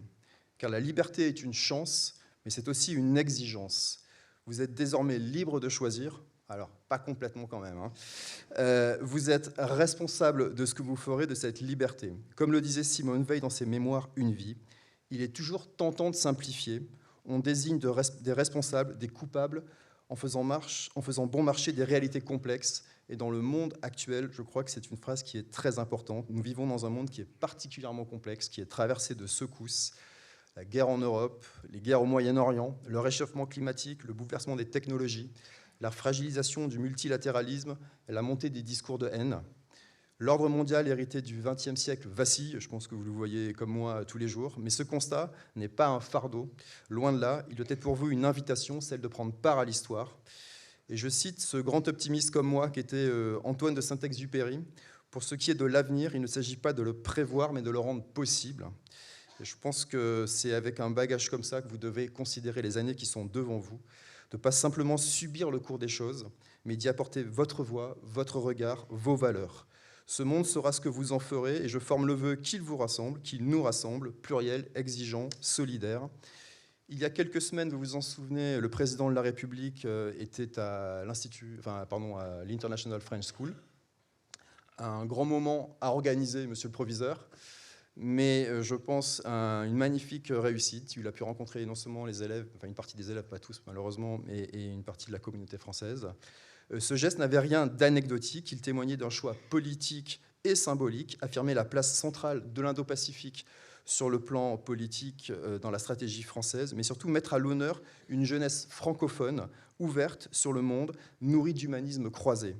Car la liberté est une chance, mais c'est aussi une exigence. Vous êtes désormais libre de choisir, alors pas complètement quand même, hein. Vous êtes responsable de ce que vous ferez de cette liberté. Comme le disait Simone Veil dans ses mémoires « Une vie », il est toujours tentant de simplifier. On désigne des responsables, des coupables, en faisant bon marché des réalités complexes. Et dans le monde actuel, je crois que c'est une phrase qui est très importante. Nous vivons dans un monde qui est particulièrement complexe, qui est traversé de secousses. La guerre en Europe, les guerres au Moyen-Orient, le réchauffement climatique, le bouleversement des technologies, la fragilisation du multilatéralisme et la montée des discours de haine. L'ordre mondial hérité du XXe siècle vacille, je pense que vous le voyez comme moi tous les jours, mais ce constat n'est pas un fardeau. Loin de là, il doit être pour vous une invitation, celle de prendre part à l'histoire. Et je cite ce grand optimiste comme moi, qui était Antoine de Saint-Exupéry. Pour ce qui est de l'avenir, il ne s'agit pas de le prévoir, mais de le rendre possible. Et je pense que c'est avec un bagage comme ça que vous devez considérer les années qui sont devant vous, de ne pas simplement subir le cours des choses, mais d'y apporter votre voix, votre regard, vos valeurs. Ce monde sera ce que vous en ferez, et je forme le vœu qu'il vous rassemble, qu'il nous rassemble, pluriel, exigeant, solidaire. Il y a quelques semaines, vous vous en souvenez, le président de la République était à l'International French School. Un grand moment à organiser, monsieur le proviseur, mais je pense à une magnifique réussite. Il a pu rencontrer non seulement les élèves, enfin une partie des élèves, pas tous malheureusement, et une partie de la communauté française. Ce geste n'avait rien d'anecdotique, il témoignait d'un choix politique et symbolique, affirmer la place centrale de l'Indo-Pacifique sur le plan politique dans la stratégie française, mais surtout mettre à l'honneur une jeunesse francophone, ouverte sur le monde, nourrie d'humanisme croisé.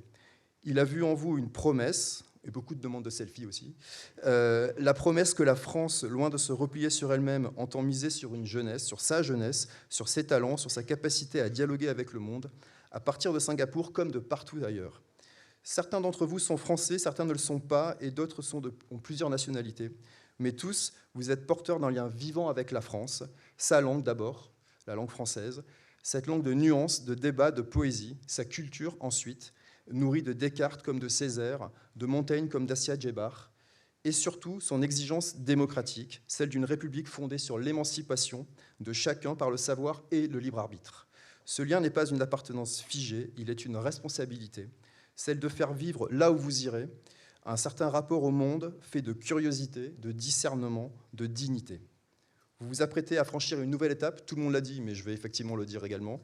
Il a vu en vous une promesse, et beaucoup de demandes de selfies aussi, la promesse que la France, loin de se replier sur elle-même, entend miser sur une jeunesse, sur sa jeunesse, sur ses talents, sur sa capacité à dialoguer avec le monde, à partir de Singapour comme de partout ailleurs. Certains d'entre vous sont français, certains ne le sont pas, et d'autres ont plusieurs nationalités. Mais tous, vous êtes porteurs d'un lien vivant avec la France, sa langue d'abord, la langue française, cette langue de nuances, de débats, de poésie, sa culture ensuite, nourrie de Descartes comme de Césaire, de Montaigne comme d'Assia Djebar, et surtout son exigence démocratique, celle d'une république fondée sur l'émancipation de chacun par le savoir et le libre arbitre. Ce lien n'est pas une appartenance figée, il est une responsabilité, celle de faire vivre là où vous irez, un certain rapport au monde fait de curiosité, de discernement, de dignité. Vous vous apprêtez à franchir une nouvelle étape, tout le monde l'a dit, mais je vais effectivement le dire également.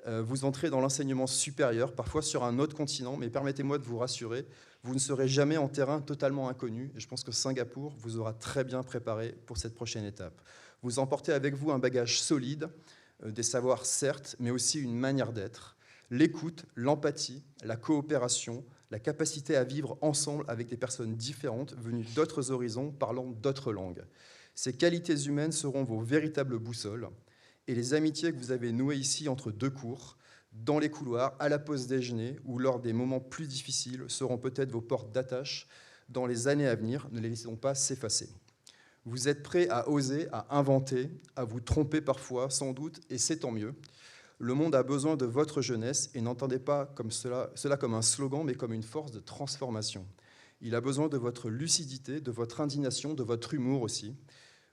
Vous entrez dans l'enseignement supérieur, parfois sur un autre continent, mais permettez-moi de vous rassurer, vous ne serez jamais en terrain totalement inconnu, et je pense que Singapour vous aura très bien préparé pour cette prochaine étape. Vous emportez avec vous un bagage solide, des savoirs certes, mais aussi une manière d'être, l'écoute, l'empathie, la coopération, la capacité à vivre ensemble avec des personnes différentes, venues d'autres horizons, parlant d'autres langues. Ces qualités humaines seront vos véritables boussoles, et les amitiés que vous avez nouées ici entre deux cours, dans les couloirs, à la pause déjeuner ou lors des moments plus difficiles, seront peut-être vos portes d'attache dans les années à venir. Ne les laissons pas s'effacer. Vous êtes prêts à oser, à inventer, à vous tromper parfois, sans doute, et c'est tant mieux. Le monde a besoin de votre jeunesse, et n'entendez pas comme cela comme un slogan, mais comme une force de transformation. Il a besoin de votre lucidité, de votre indignation, de votre humour aussi.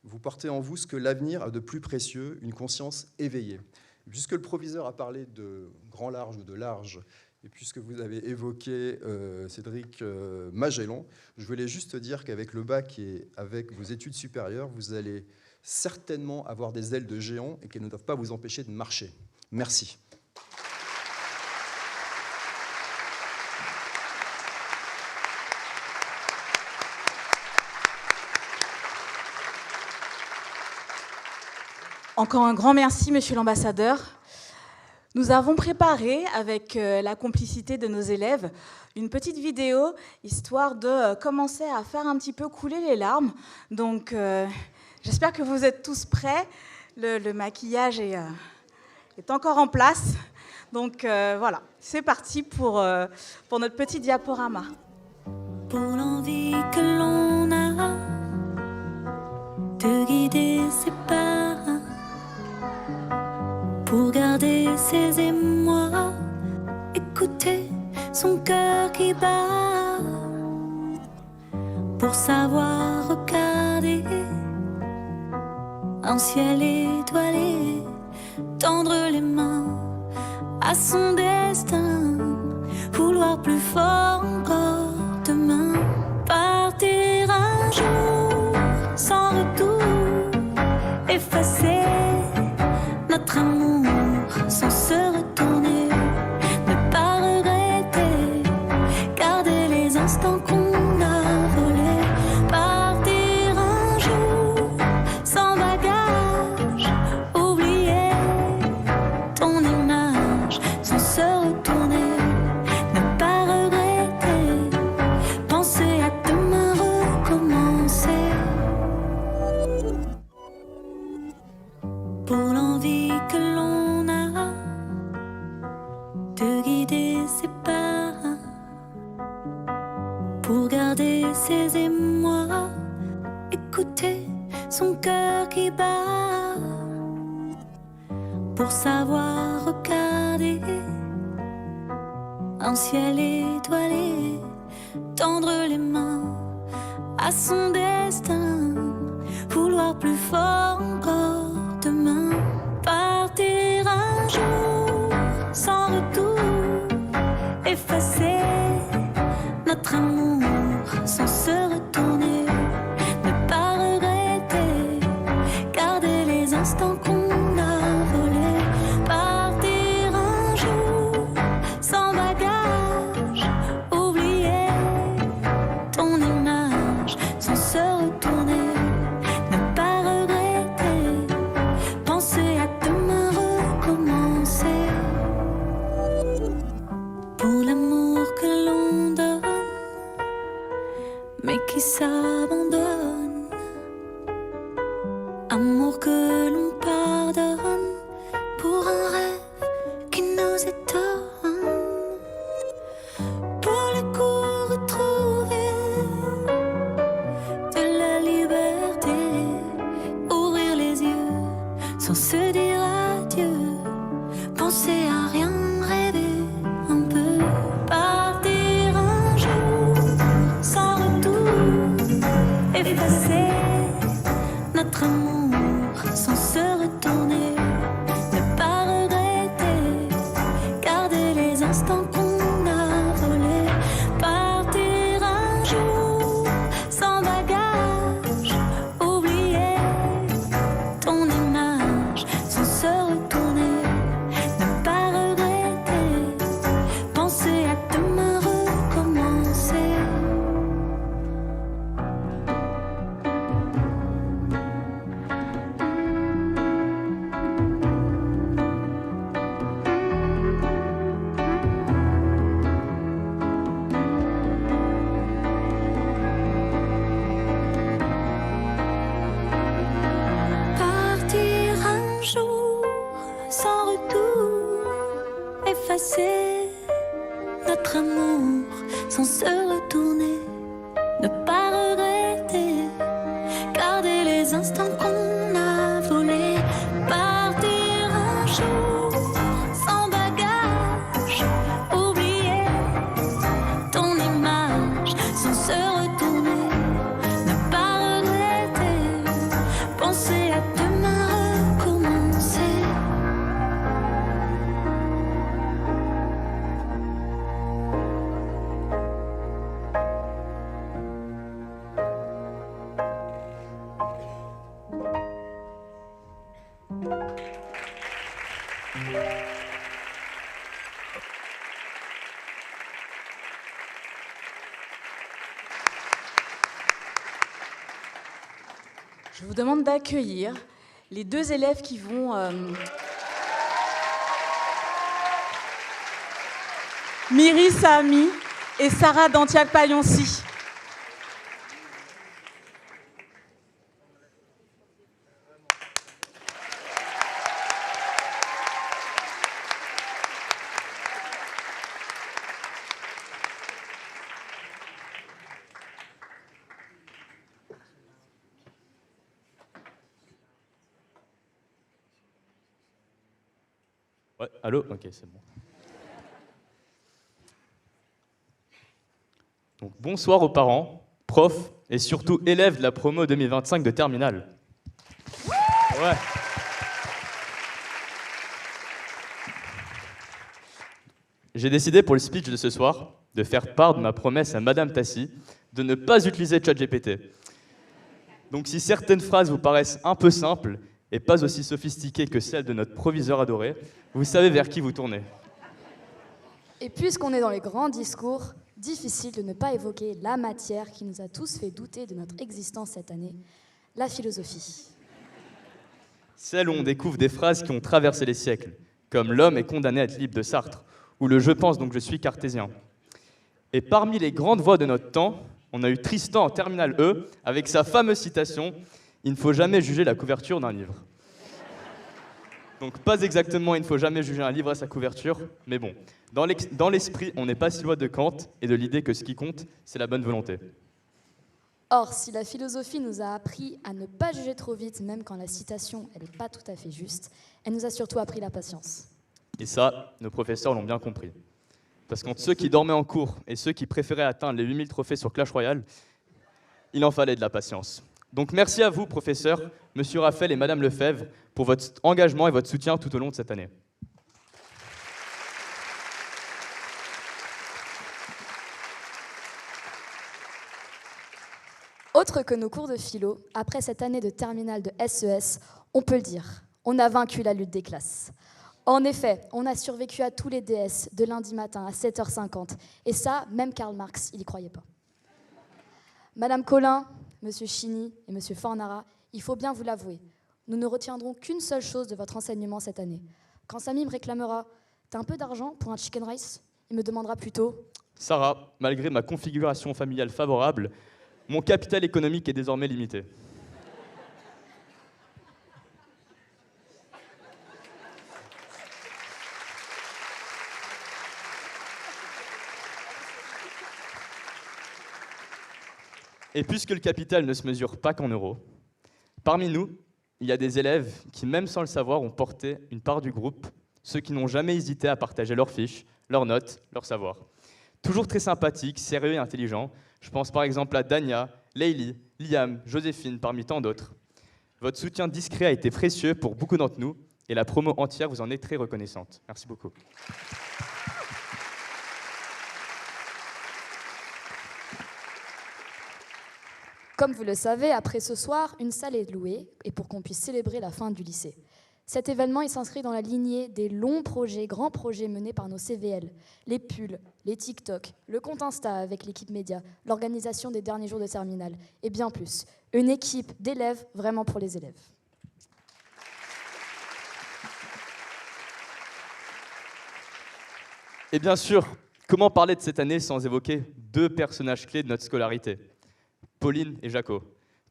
Vous portez en vous ce que l'avenir a de plus précieux, une conscience éveillée. Puisque le proviseur a parlé de grand large ou de large, et puisque vous avez évoqué Cédric Magellan, je voulais juste dire qu'avec le bac et avec vos études supérieures, vous allez certainement avoir des ailes de géant et qu'elles ne doivent pas vous empêcher de marcher. Merci. Encore un grand merci, Monsieur l'ambassadeur. Nous avons préparé, avec la complicité de nos élèves, une petite vidéo, histoire de commencer à faire un petit peu couler les larmes. Donc, j'espère que vous êtes tous prêts. Le maquillage est encore en place. Donc, voilà, c'est parti pour notre petit diaporama. Pour l'envie que l'on a de guider ses pas, pour garder ses émois, écouter son cœur qui bat, pour savoir regarder un ciel étoilé, tendre les mains à son destin, vouloir plus fort encore demain, partir un jour sans retour, effacer notre amour sans se retourner, ne pas regretter, garder les instants qu'on a volés, partir un jour sans bagage, oublier ton image sans se retourner, ne pas regretter, penser à demain recommencer. Pour l'envie que l'on a de guider ses pas, pour garder ses émois, écouter son cœur qui bat, pour savoir regarder un ciel étoilé, tendre les mains à son destin, vouloir plus fort encore demain, partir un jour sans retour, effacer notre amour sans se retourner, ne pas regretter, garder les instants qu'on a volés, partir un jour sans bagage, oublier ton image sans se retourner, ne pas regretter, penser à demain recommencer. Pour l'amour que l'on donne, mais qui s'abandonne, amour que l'on pardonne, pour un rêve qui nous étonne, pour le coup retrouvé de la liberté, ouvrir les yeux sans se dire adieu, penser à rien, rêver un peu, partir un jour sans retour, effacer notre amour sans se retourner, ne pas regretter, garder les instants qu'on a volés, partir un jour sans bagage, oublier ton image sans se retourner, ne pas regretter, penser à demain recommencer. sans se retourner, ne pas regretter, garder les instants qu'on a volés, partir un jour sans bagage, oublier ton image sans se retourner, ne pas regretter, penser à demain recommencer. Je vous demande d'accueillir les deux élèves qui vont Myri Sami et Sarah Dantiac-Pagliancy. Ouais, allô? Ok, c'est bon. Donc, bonsoir aux parents, profs et surtout élèves de la promo 2025 de Terminal. Ouais. J'ai décidé pour le speech de ce soir de faire part de ma promesse à Madame Tassi de ne pas utiliser ChatGPT. Donc si certaines phrases vous paraissent un peu simples et pas aussi sophistiquées que celles de notre proviseur adoré, vous savez vers qui vous tournez. Et puisqu'on est dans les grands discours, difficile de ne pas évoquer la matière qui nous a tous fait douter de notre existence cette année, la philosophie. Celle où on découvre des phrases qui ont traversé les siècles, comme « l'homme est condamné à être libre » de Sartre, ou le « je pense donc je suis cartésien ». Et parmi les grandes voix de notre temps, on a eu Tristan en terminale E, avec sa fameuse citation « Il ne faut jamais juger la couverture d'un livre ». Donc pas exactement « il ne faut jamais juger un livre à sa couverture », mais bon, dans l'esprit, on n'est pas si loin de Kant et de l'idée que ce qui compte, c'est la bonne volonté. Or, si la philosophie nous a appris à ne pas juger trop vite, même quand la citation elle n'est pas tout à fait juste, elle nous a surtout appris la patience. Et ça, nos professeurs l'ont bien compris. Parce qu'entre ceux qui dormaient en cours et ceux qui préféraient atteindre les 8000 trophées sur Clash Royale, il en fallait de la patience. Donc merci à vous, professeurs, Monsieur Raphaël et Madame Lefebvre, pour votre engagement et votre soutien tout au long de cette année. Autre que nos cours de philo, après cette année de terminale de SES, on peut le dire, on a vaincu la lutte des classes. En effet, on a survécu à tous les DS de lundi matin à 7h50. Et ça, même Karl Marx, il n'y croyait pas. Madame Collin, Monsieur Chini et Monsieur Fornara, il faut bien vous l'avouer, nous ne retiendrons qu'une seule chose de votre enseignement cette année. Quand Samy me réclamera « T'as un peu d'argent pour un chicken rice ?» il me demandera plutôt « Sarah, malgré ma configuration familiale favorable, mon capital économique est désormais limité. » Et puisque le capital ne se mesure pas qu'en euros, parmi nous, il y a des élèves qui, même sans le savoir, ont porté une part du groupe, ceux qui n'ont jamais hésité à partager leurs fiches, leurs notes, leur savoir. Toujours très sympathiques, sérieux et intelligents, je pense par exemple à Dania, Leili, Liam, Joséphine, parmi tant d'autres. Votre soutien discret a été précieux pour beaucoup d'entre nous, et la promo entière vous en est très reconnaissante. Merci beaucoup. Comme vous le savez, après ce soir, une salle est louée et pour qu'on puisse célébrer la fin du lycée. Cet événement il s'inscrit dans la lignée des longs projets, grands projets menés par nos CVL. Les pulls, les TikTok, le compte Insta avec l'équipe média, l'organisation des derniers jours de terminale et bien plus. Une équipe d'élèves vraiment pour les élèves. Et bien sûr, comment parler de cette année sans évoquer deux personnages clés de notre scolarité ? Pauline et Jaco.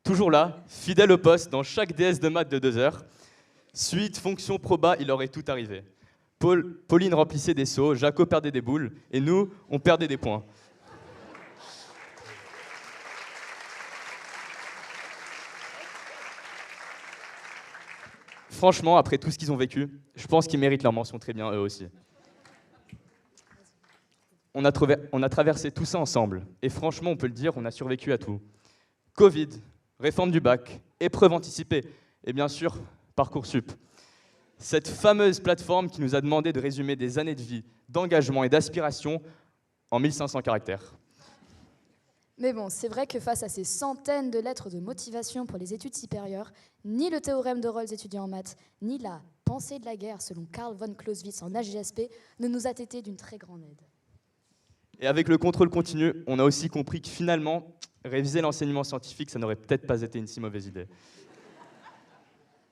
Toujours là, fidèles au poste dans chaque DS de maths de 2 heures. Suite, fonction, proba, il leur est tout arrivé. Pauline remplissait des seaux, Jaco perdait des boules, et nous, on perdait des points. Franchement, après tout ce qu'ils ont vécu, je pense qu'ils méritent leur mention très bien eux aussi. On a traversé tout ça ensemble, et franchement, on peut le dire, on a survécu à tout. Covid, réforme du bac, épreuve anticipée, et bien sûr, Parcoursup. Cette fameuse plateforme qui nous a demandé de résumer des années de vie, d'engagement et d'aspiration en 1500 caractères. Mais bon, c'est vrai que face à ces centaines de lettres de motivation pour les études supérieures, ni le théorème de Rolls étudiant en maths, ni la pensée de la guerre selon Karl von Clausewitz en AGSP ne nous a été d'une très grande aide. Et avec le contrôle continu, on a aussi compris que finalement, réviser l'enseignement scientifique, ça n'aurait peut-être pas été une si mauvaise idée.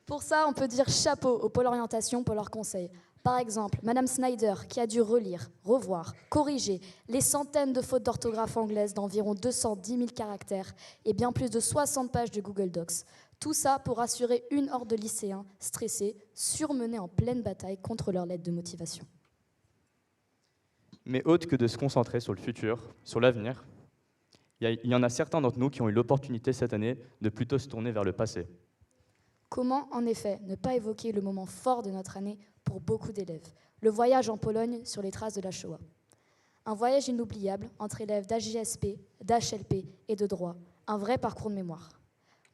Pour ça, on peut dire chapeau au pôle orientation pour leurs conseils. Par exemple, Madame Snyder, qui a dû relire, revoir, corriger les centaines de fautes d'orthographe anglaises d'environ 210 000 caractères et bien plus de 60 pages de Google Docs. Tout ça pour assurer une horde de lycéens stressés, surmenés en pleine bataille contre leurs lettres de motivation. Mais autre que de se concentrer sur le futur, sur l'avenir, il y en a certains d'entre nous qui ont eu l'opportunité cette année de plutôt se tourner vers le passé. Comment, en effet, ne pas évoquer le moment fort de notre année pour beaucoup d'élèves, le voyage en Pologne sur les traces de la Shoah. Un voyage inoubliable entre élèves d'AJSP, d'HLP et de droit, un vrai parcours de mémoire.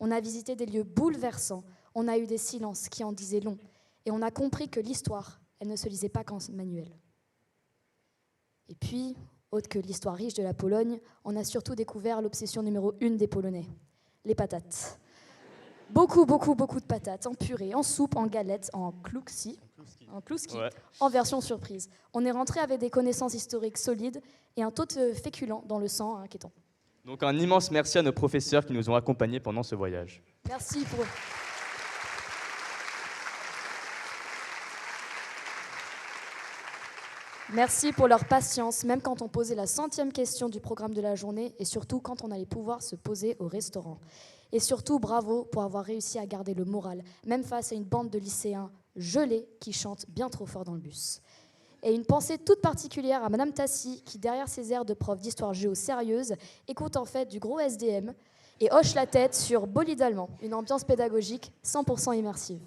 On a visité des lieux bouleversants, on a eu des silences qui en disaient long, et on a compris que l'histoire, elle ne se lisait pas qu'en manuel. Et puis, autre que l'histoire riche de la Pologne, on a surtout découvert l'obsession numéro 1 des Polonais, les patates. Beaucoup de patates, en purée, en soupe, en galette, en kluski, ouais. En version surprise. On est rentré avec des connaissances historiques solides et un taux de féculents dans le sang inquiétant. Donc un immense merci à nos professeurs qui nous ont accompagnés pendant ce voyage. Merci pour... Merci pour leur patience, même quand on posait la 100e question du programme de la journée et surtout quand on allait pouvoir se poser au restaurant. Et surtout, bravo pour avoir réussi à garder le moral, même face à une bande de lycéens gelés qui chantent bien trop fort dans le bus. Et une pensée toute particulière à Madame Tassi, qui derrière ses airs de prof d'histoire géo sérieuse, écoute en fait du gros SDM et hoche la tête sur Bolide allemand, une ambiance pédagogique 100% immersive.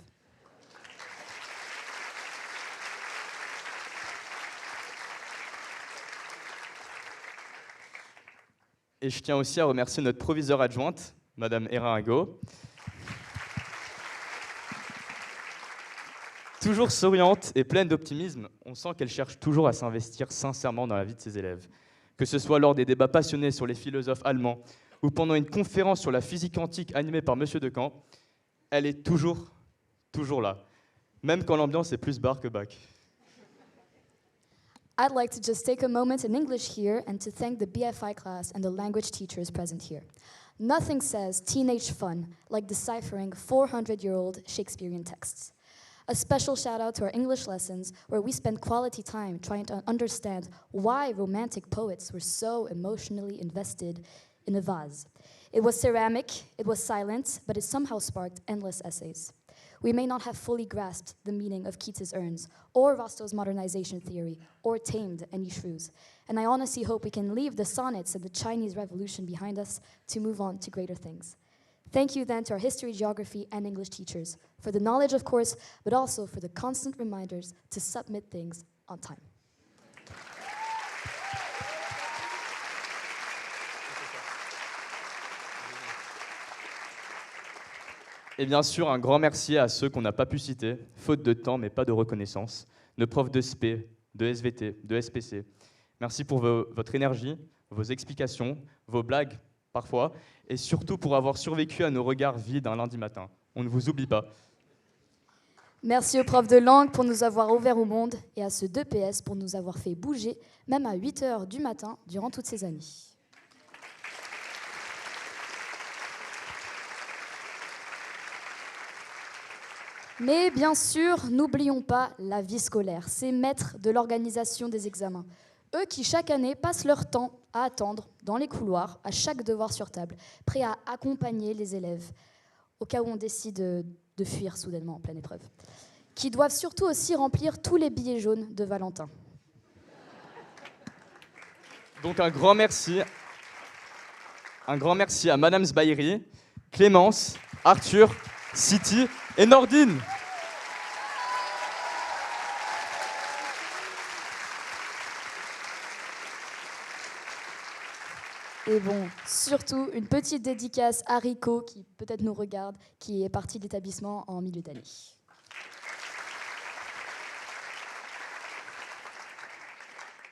Et je tiens aussi à remercier notre proviseure adjointe, Madame Erin Hago. Toujours souriante et pleine d'optimisme, on sent qu'elle cherche toujours à s'investir sincèrement dans la vie de ses élèves. Que ce soit lors des débats passionnés sur les philosophes allemands ou pendant une conférence sur la physique quantique animée par Monsieur Decamp, elle est toujours là, même quand l'ambiance est plus bar que bac. I'd like to just take a moment in English here and to thank the BFI class and the language teachers present here. Nothing says teenage fun like deciphering 400-year-old Shakespearean texts. A special shout out to our English lessons where we spent quality time trying to understand why romantic poets were so emotionally invested in a vase. It was ceramic, it was silent, but it somehow sparked endless essays. We may not have fully grasped the meaning of Keats's urns, or Rostow's modernization theory, or tamed any shrews. And I honestly hope we can leave the sonnets and the Chinese Revolution behind us to move on to greater things. Thank you then to our history, geography, and English teachers, for the knowledge, of course, but also for the constant reminders to submit things on time. Et bien sûr, un grand merci à ceux qu'on n'a pas pu citer, faute de temps mais pas de reconnaissance, nos profs de SP, de SVT, de SPC. Merci pour votre énergie, vos explications, vos blagues parfois, et surtout pour avoir survécu à nos regards vides un lundi matin. On ne vous oublie pas. Merci aux profs de langue pour nous avoir ouverts au monde et à ceux d'EPS pour nous avoir fait bouger, même à 8 h du matin durant toutes ces années. Mais bien sûr, n'oublions pas la vie scolaire, ces maîtres de l'organisation des examens. Eux qui, chaque année, passent leur temps à attendre dans les couloirs, à chaque devoir sur table, prêts à accompagner les élèves, au cas où on décide de fuir soudainement en pleine épreuve. Qui doivent surtout aussi remplir tous les billets jaunes de Valentin. Donc un grand merci à Madame Sbaïri, Clémence, Arthur, City et Nordine. Et bon, surtout, une petite dédicace à Rico, qui peut-être nous regarde, qui est parti de l'établissement en milieu d'année.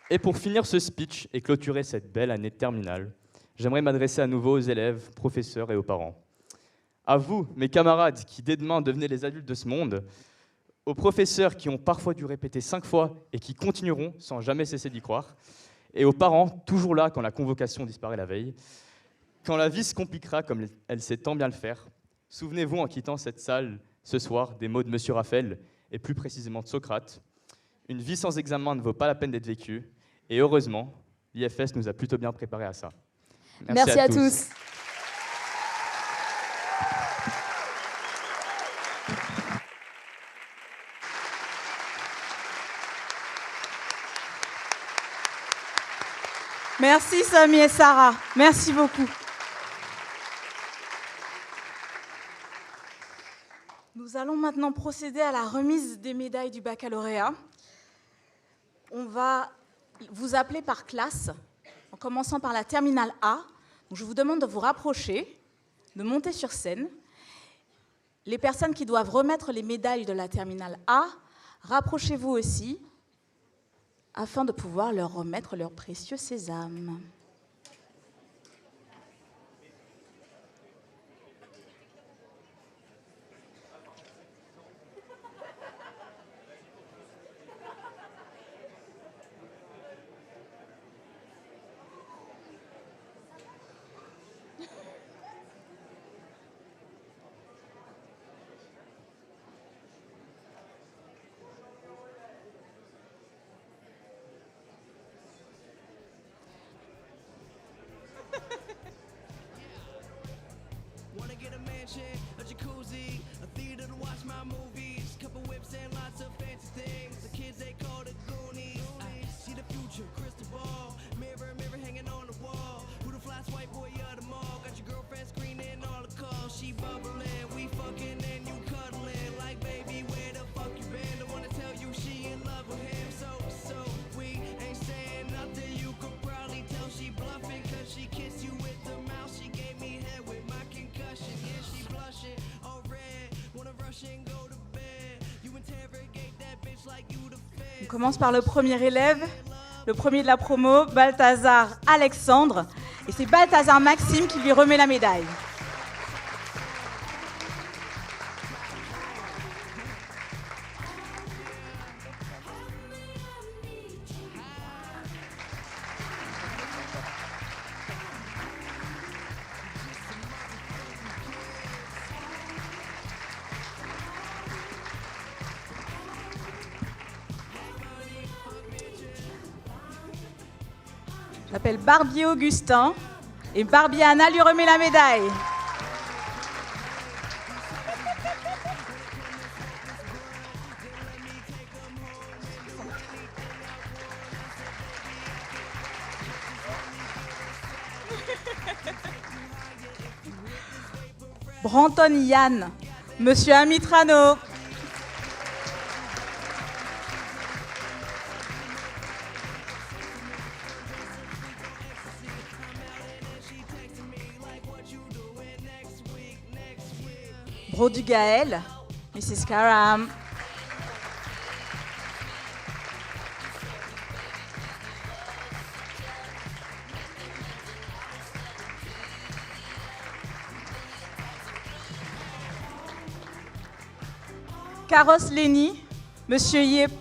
Et pour finir ce speech et clôturer cette belle année de terminale, j'aimerais m'adresser à nouveau aux élèves, professeurs et aux parents. À vous, mes camarades, qui dès demain devenez les adultes de ce monde, aux professeurs qui ont parfois dû répéter 5 fois et qui continueront sans jamais cesser d'y croire, et aux parents, toujours là quand la convocation disparaît la veille, quand la vie se compliquera comme elle sait tant bien le faire, souvenez-vous en quittant cette salle ce soir des mots de Monsieur Raphaël, et plus précisément de Socrate. Une vie sans examen ne vaut pas la peine d'être vécue, et heureusement, l'IFS nous a plutôt bien préparés à ça. Merci à tous. Merci Samy et Sarah, merci beaucoup. Nous allons maintenant procéder à la remise des médailles du baccalauréat. On va vous appeler par classe, en commençant par la terminale A. Donc je vous demande de vous rapprocher, de monter sur scène. Les personnes qui doivent remettre les médailles de la terminale A, rapprochez-vous aussi, afin de pouvoir leur remettre leur précieux sésame. Wanna get a mansion, a jacuzzi, a theater to watch my movies, couple whips and lots of fancy things. The kids they call the Goonies. I see the future, crystal ball, mirror, mirror hanging on the wall. Who the fly white boy of the mall? Got your girlfriend screening all the calls. She bubbling, we fucking and you cuddling. Like baby, where the fuck you been? I wanna tell you she in love with him. So we ain't saying nothing. You could probably tell she bluffing, cause she kissed you with the mouth. She gave me head with my concussion. Yeah, she blushing, all red. Wanna rush and go to bed. You interrogate that bitch like you the On commence par le premier élève, le premier de la promo, Balthazar Alexandre. Et c'est Balthazar Maxime qui lui remet la médaille. Je m'appelle Barbie Augustin et Barbie Anna lui remet la médaille. Branton Yann, Monsieur Amitrano. Bro du Gaël, Mrs. Karam. Carrosse Lenny, Monsieur Yep.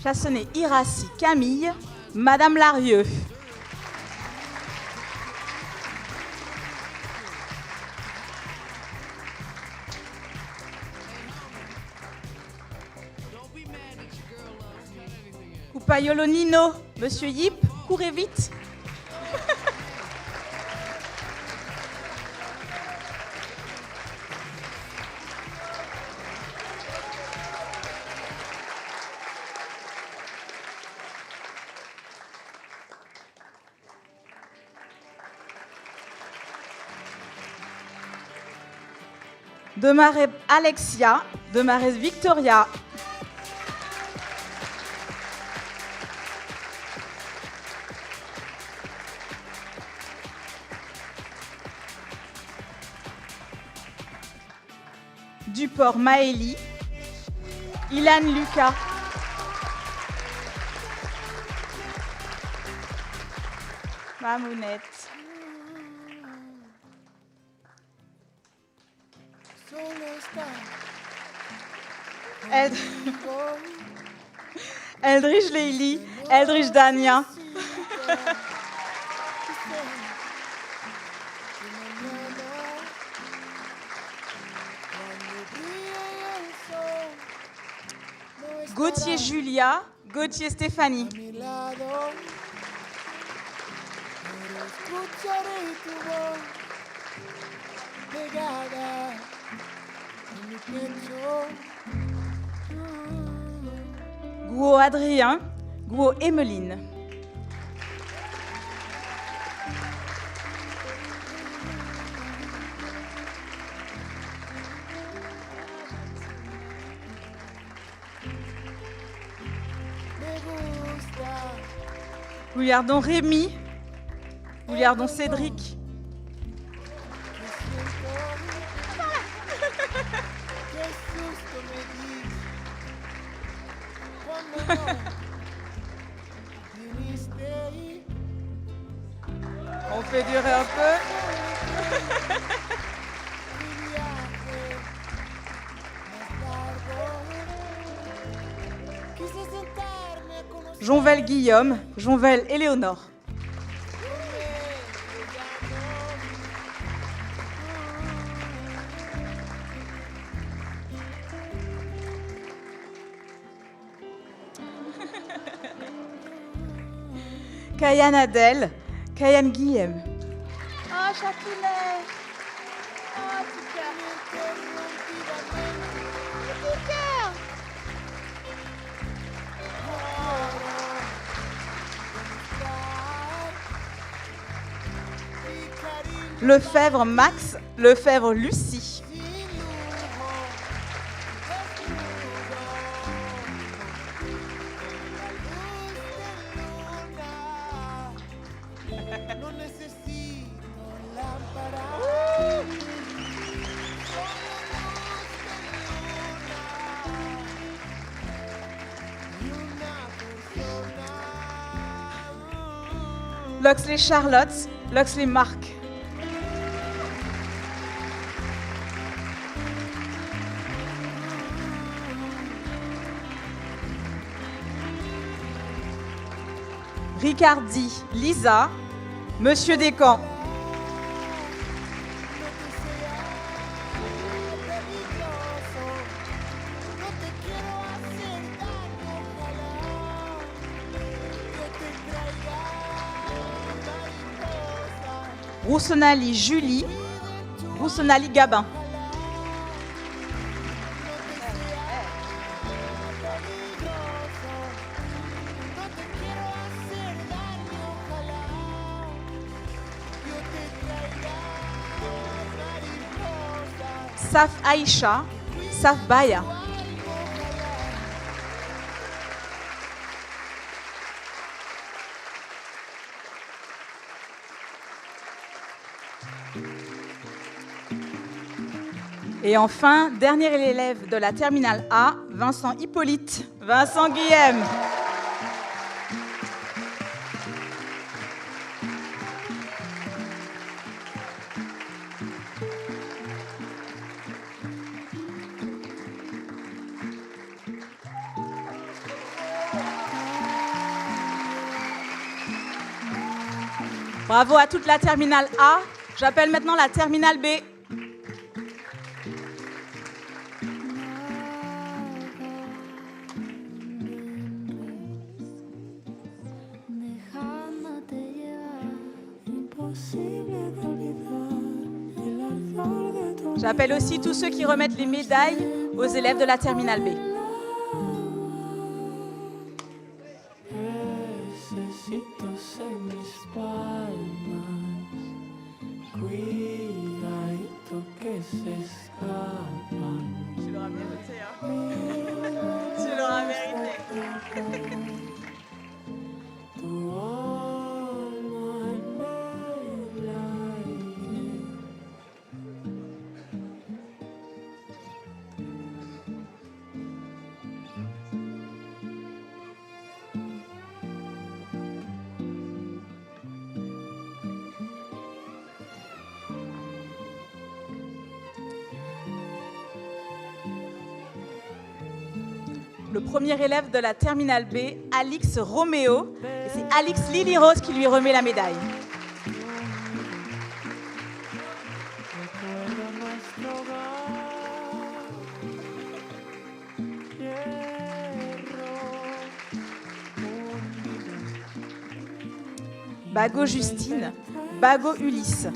Chassonnet Irassi Camille, Madame Larieux. Coupaiolo Nino, Monsieur Yip, courez vite. Demarest Alexia, Demarest Victoria. Duport Maëlie, Ilan Lucas. Mamounette. Eldridge Leili, Eldridge Dania. Gauthier Julia, Gauthier Stéphanie. Gouault Adrien, Gouault Emmeline. Gouillardon Rémi, Gouillardon Cédric. On fait durer un peu. Jonvel Guillaume, Jonvel Éléonore. Kayane Adèle, Kayane Guillaume. Oh, Chapoulet. Oh, petit cœur. Petit cœur. Lefebvre Max, Lefebvre Lucie. Loxley Charlotte, Loxley Marc. Ricardi, Lisa, Monsieur Descamps. Roussonali Julie, Roussonali Gabin. Saf Aïcha, Saf Baya. Et enfin, dernier élève de la terminale A, Vincent Hippolyte, Vincent Guillem. Bravo à toute la terminale A. J'appelle maintenant la terminale B. J'appelle aussi tous ceux qui remettent les médailles aux élèves de la terminale B. Necesito ser mis palmas, cuidadito que se escapa. le premier élève de la Terminale B, Alix Roméo. Et c'est Alix Lily-Rose qui lui remet la médaille. Bago Justine, Bago Ulysse.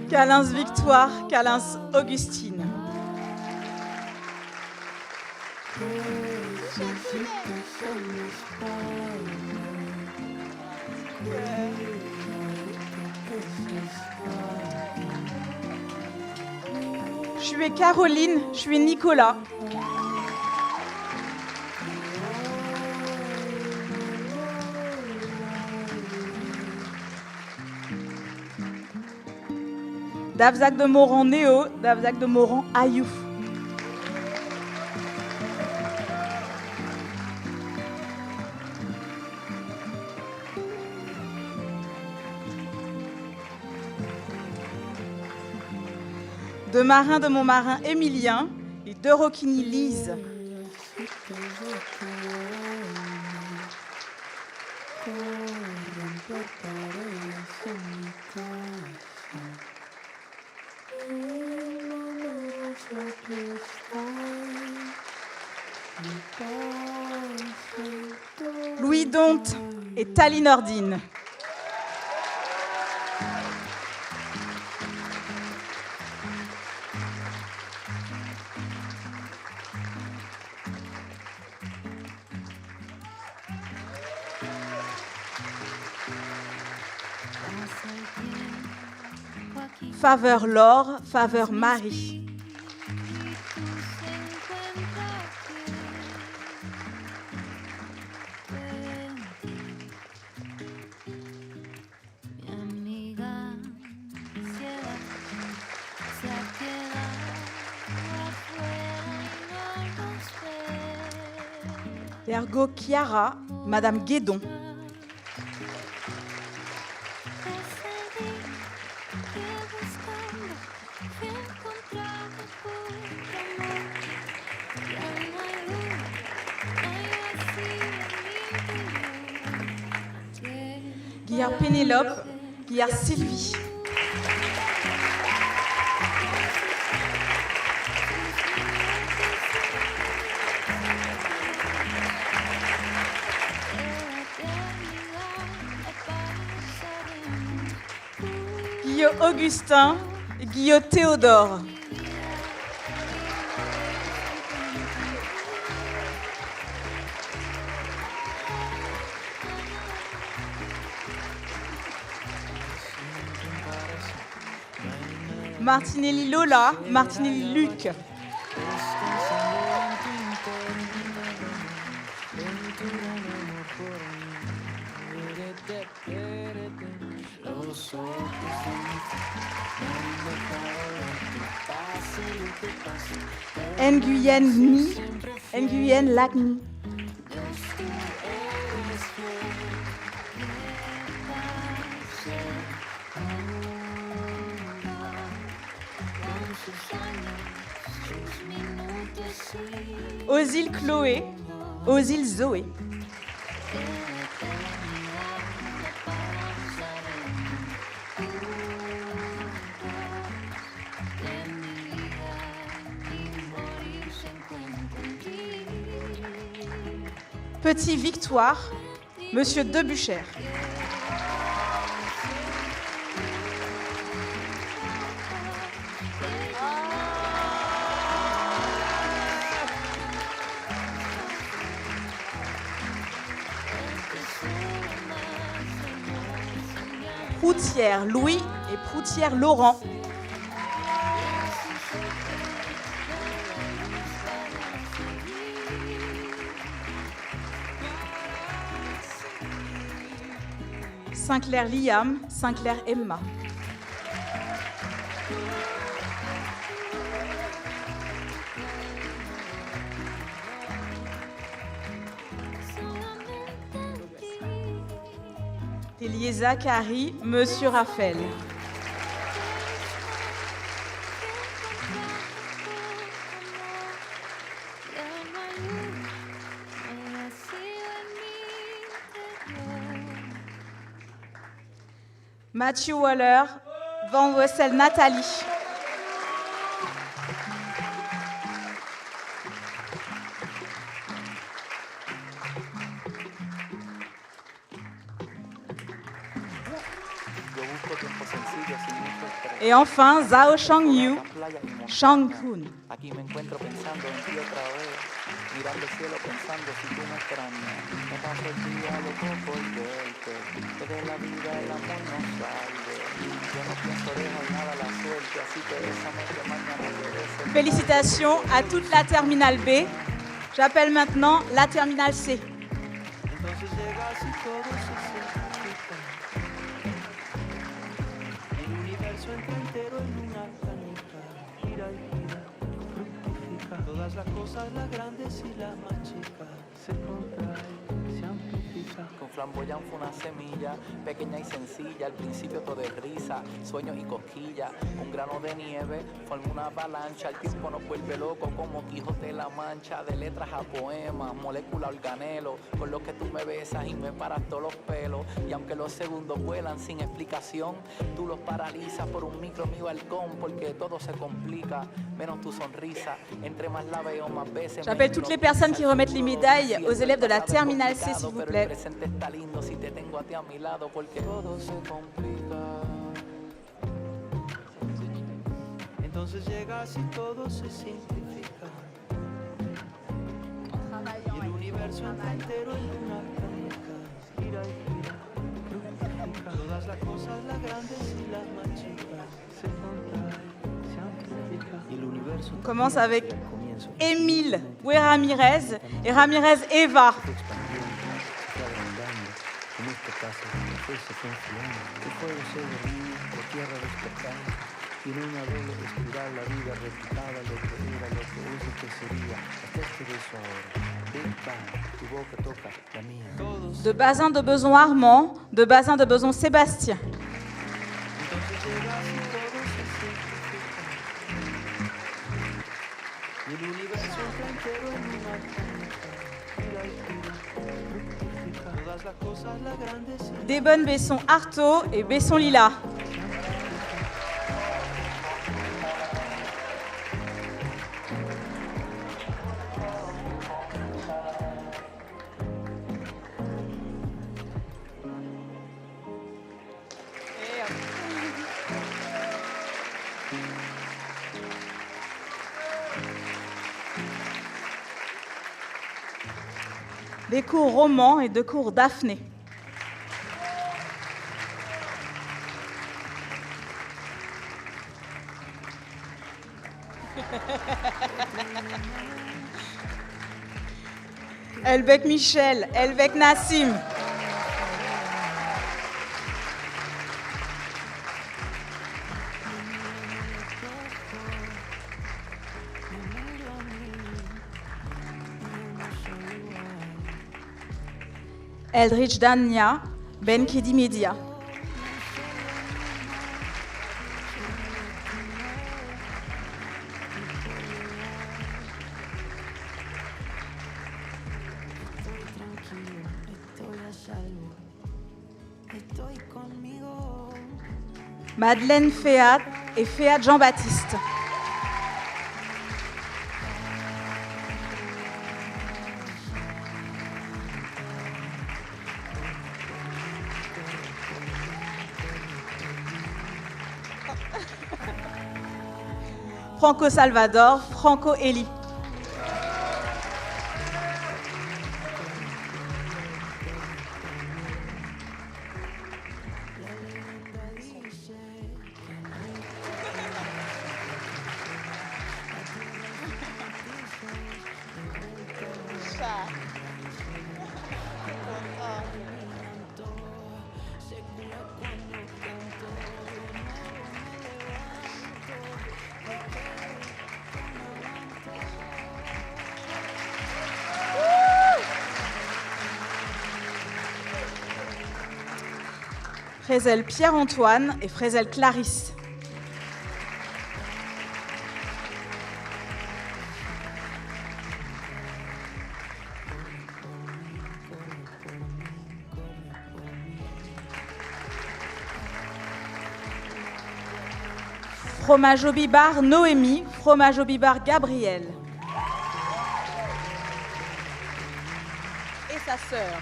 Calins Victoire, Calins Augustine. Je suis Caroline, je suis Nicolas. Davzac de Moran Néo, Davzac de Moran Ayouf. De Marin de mon marin Émilien et de Roquigny Lise. Louis Donte et Tali Nordine. Faveur Laure, faveur Marie. Ergo Chiara, Madame Guédon. Guillard Pénélope, Guillard Sylvie. Guillaume Augustin, Guillaume Théodore. Martinelli Lola, Martinelli Luc. Nguyen Ni, Nguyen Lac Ni. Ozil Chloé, Ozil Zoé. Petit Victoire, Monsieur Debuchère. Proutière Louis et Proutière Laurent. Sinclair Liam, Sinclair Emma. Elie Zachary, Monsieur Raphaël. Matthew Waller, Van Wessel Nathalie. Et enfin, Zhao Shangyu, Shang-Kun. Aquí me encuentro pensando en ti otra vez, mirando el cielo pensando si tú me extrañas. Me paso el día loco por verte, que de la vida el amor no salve. Yo no pienso dejar nada a la suerte, así que bésame que mañana regrese. Félicitations à toute la terminale B. J'appelle maintenant la terminale C. Entonces llegas y todo se simplifica. El universo entra entero en una canica. Gira y gira, fructifica. Todas las cosas, las grandes y las más chicas, se contraen, se amplifican. Con flamboyán fue una semilla, pequeña y sencilla. Al principio todo es risa, sueños y cosquillas. Un grano de nieve forma una avalancha. El tiempo nos vuelve loco como Quijote la Mancha. De letras a poemas, molécula organelo. Con lo que tú me besas y me paras todos los pelos. Y aunque los segundos vuelan sin explicación, tú los paralizas por un micro mi balcón. Porque todo se complica, menos tu sonrisa. Entre más la veo, más veces. J'appelle toutes les personnes qui remettent les médailles aux élèves de la terminale C, s'il vous plaît. Está lindo si te tengo a ti a mi lado porque todo se complica. Entonces llegas y todo se simplifica. Y el universo entero en una canica. Gira y gira, fructifica. Todas las cosas, las grandes y las más chicas, se contraen, se amplifican. Y el universo On commence avec Émile Ramirez et Ramirez Eva. En este caso, la fe se fue enfriando, el fuego se dormía, la tierra despertaba, y en una doble espiral la vida replicaba lo que era, lo que es, lo que sería, hasta este beso ahora. Big Bang, tu boca toca la mía. Todos. De Bazin de Bezon Armand, de Bazin de Bezon Sébastien. Entonces llegas y todo se simplifica. Y el universo entra entero en una canica. Gira y gira, fructifica. Todas las cosas, las grandes y Desbonnes Besson Artaud et Besson Lila. Des cours Roman et de cours Daphné. Elbek Michel, Elbek Nassim. Eldridge Dania, Ben Kedi Media. Madeleine Féat et Féat Jean-Baptiste. Franco Salvador, Franco Eli. Frézel Pierre-Antoine et Frézel Clarisse. Fromage au bibar Noémie, fromage au bibar Gabriel. Et sa sœur.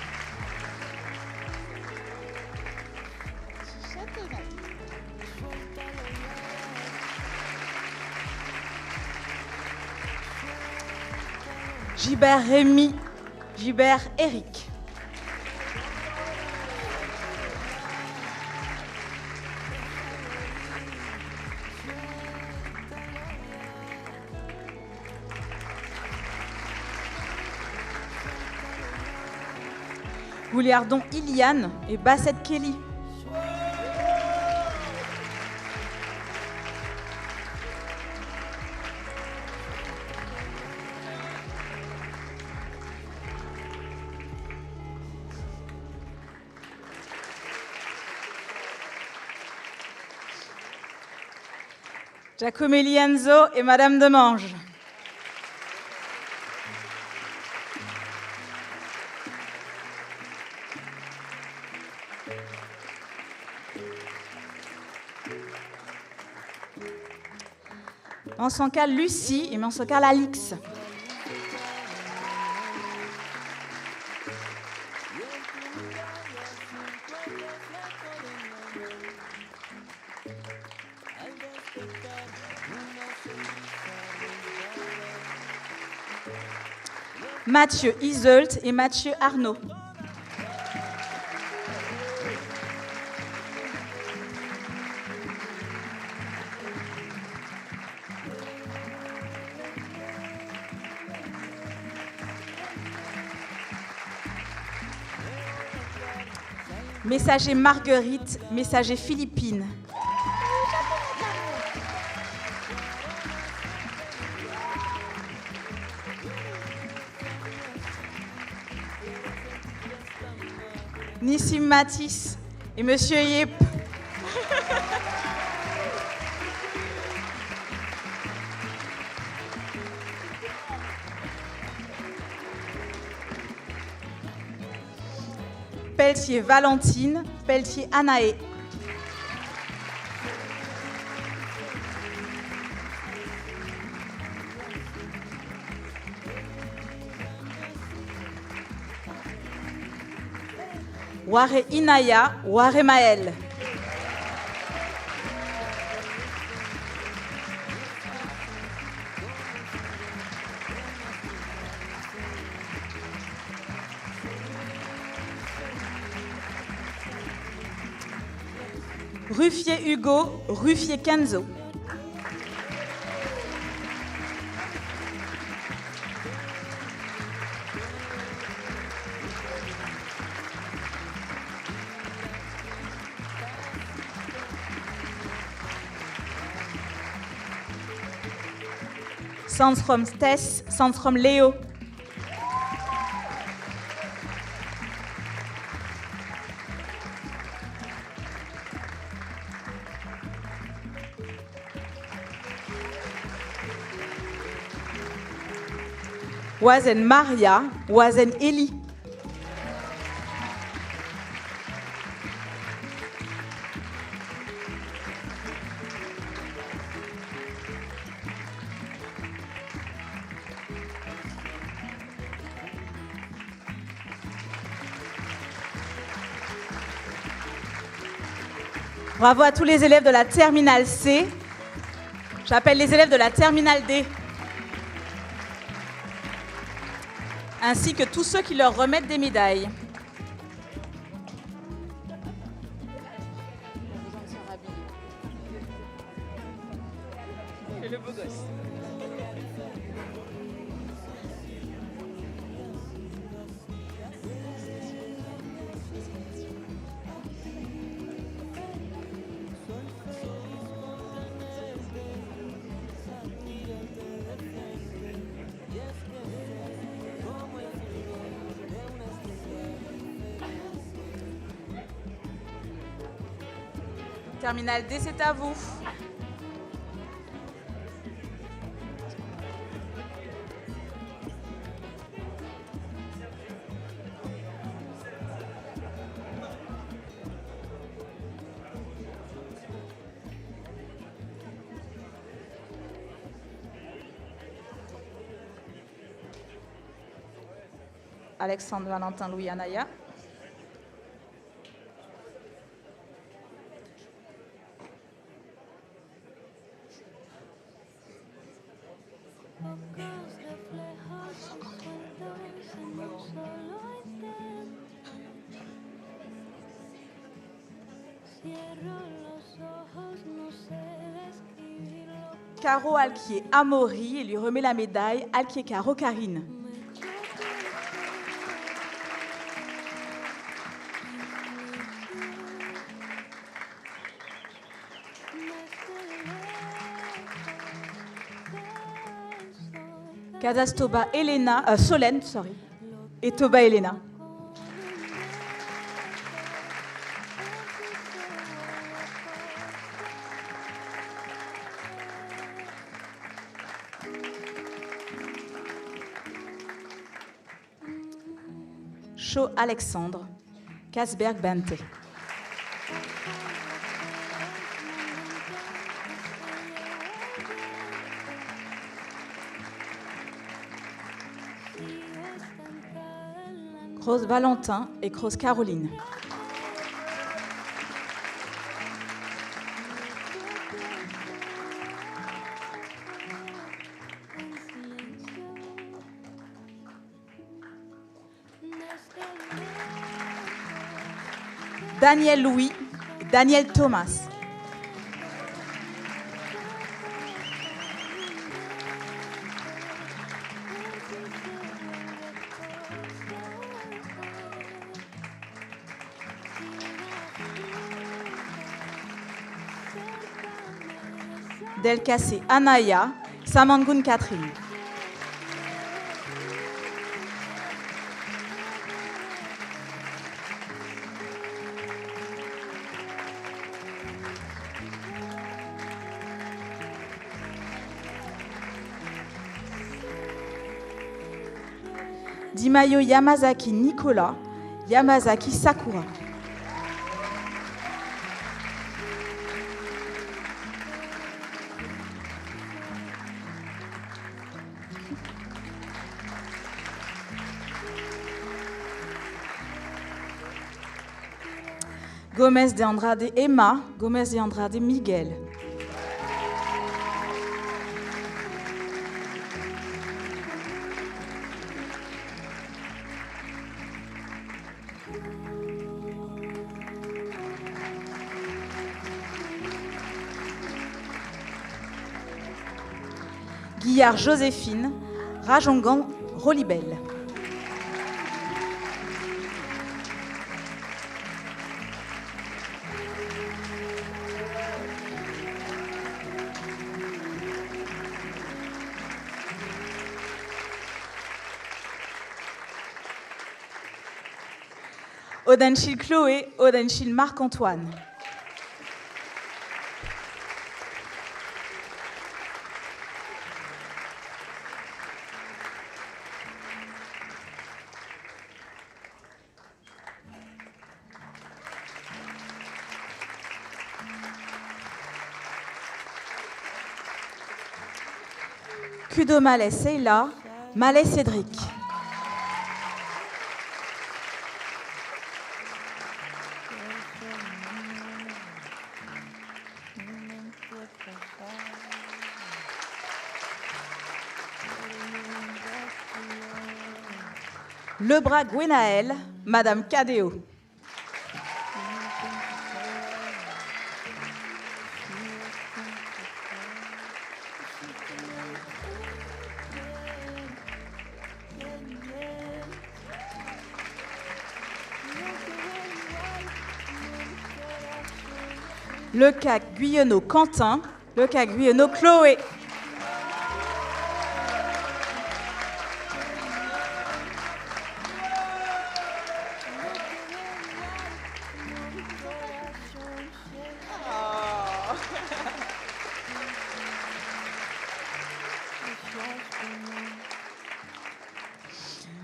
Gibert Rémi, Gibert Eric. Gouliardon Iliane et Bassette Kelly. Giacomelli Enzo et Madame Demange. Mansanka Lucie et Mansanka Alix. Mathieu Iseult et Mathieu Arnaud. Messager Marguerite, messager Philippine. Nissim Matisse et Monsieur Yep. Pelletier Valentine, Pelletier Anaé. Waré Inaya, Waré Maël. Ruffier Hugo, Ruffier Kenzo. Sandstrom Tess, Sandstrom Léo. Wazen Maria, Wazen Eli. Bravo à tous les élèves de la terminale C. J'appelle les élèves de la terminale D. Ainsi que tous ceux qui leur remettent des médailles. Et le beau gosse. Terminal D, c'est à vous. Alexandre, Valentin, Louis, Anaya. Caro Alquier Amaury et lui remet la médaille Alquier Caro Karine. Cadastoba Elena, Solène, et Toba Elena. Shaw Alexandre, Kasberg Bente. Cross Valentin et Cross Caroline. Daniel Louis, Daniel Thomas. Delcassé Anaya, Samangoun Catherine. Dimayo Yamazaki Nicolas, Yamazaki Sakura. Gomez de Andrade Emma, Gomez de Andrade Miguel. Guillard Joséphine, Rajongan Rolibel. Odenchil Chloé, Odenchil Marc-Antoine. Kudo Malais Seyla, Malais Cédric. Lebras Gwenaël, Madame Cadéo. Le CAC Guyonneau Quentin, le CAC Guyonneau Chloé.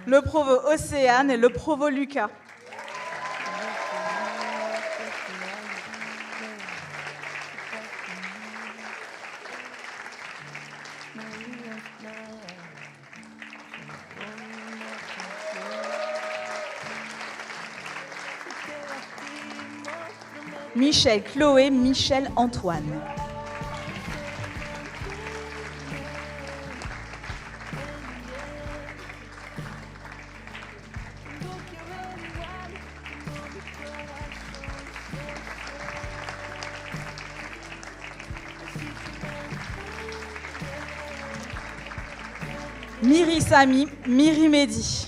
le Provo Océane et le Provo Lucas. Michel, Chloé, Michel, Antoine. Miri Sami, Miri Mehdi.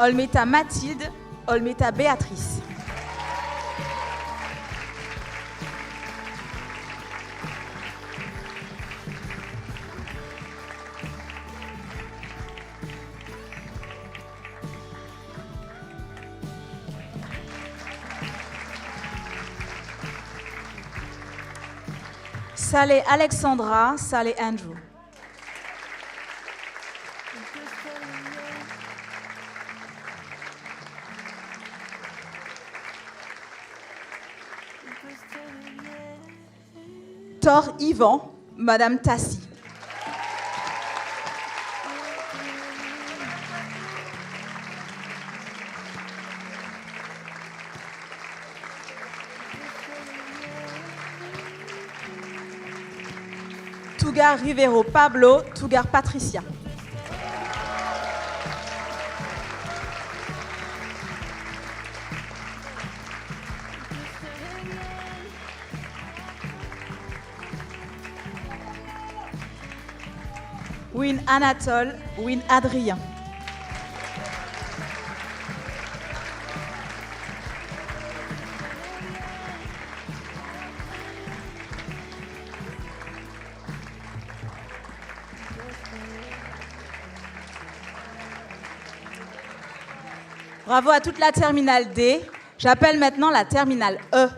Olmeta Mathilde, Olmeta Béatrice. Saleh Alexandra, Saleh Andrew. Thor Yvan, Madame Tassi. Tougar Rivero Pablo, Tougar Patricia. Win Anatole, Win Adrien. Bravo à toute la terminale D. J'appelle maintenant la terminale E.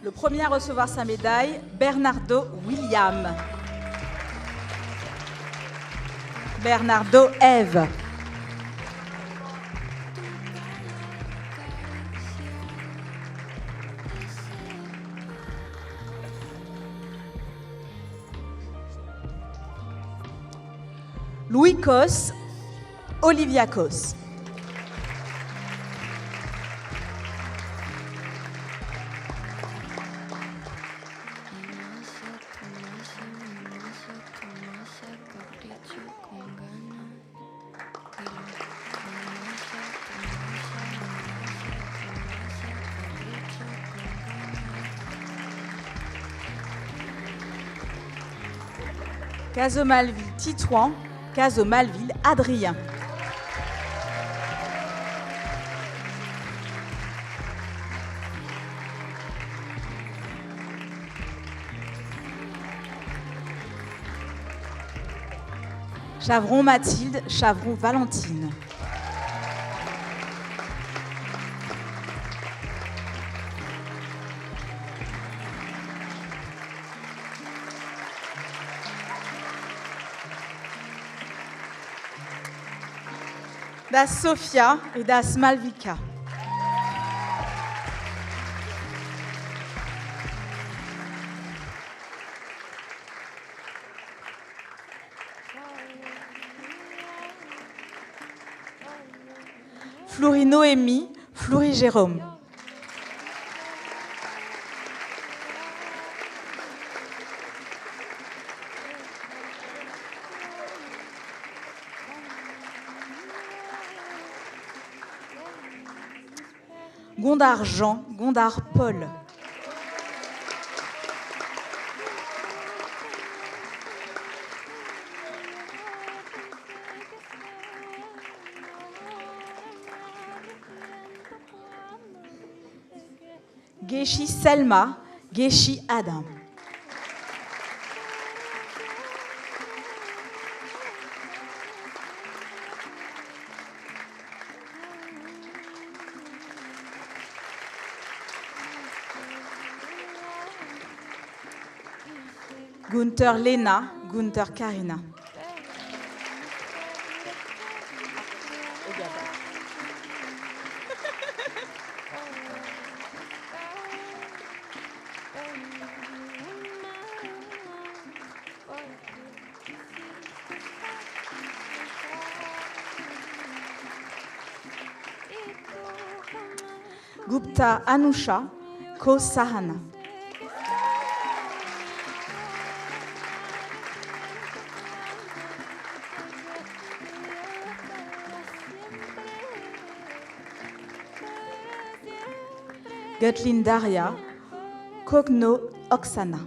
Le premier à recevoir sa médaille, Bernardo William. Bernardo Eve. Louis Cos, Olivia Cos. Caso-Malville Titouan, Caso-Malville Adrien. Chavron Mathilde, Chavron Valentine. Das Sofia et Das Malvika. Flouri Noémie, Flouri Jérôme. Gondard Jean, Gondard Paul. Geshi Selma, Geshi Adam. Gunther Lena, Gunther Karina. Gupta Anusha, Ko Sahana. Gatlin Daria, Kogno Oksana.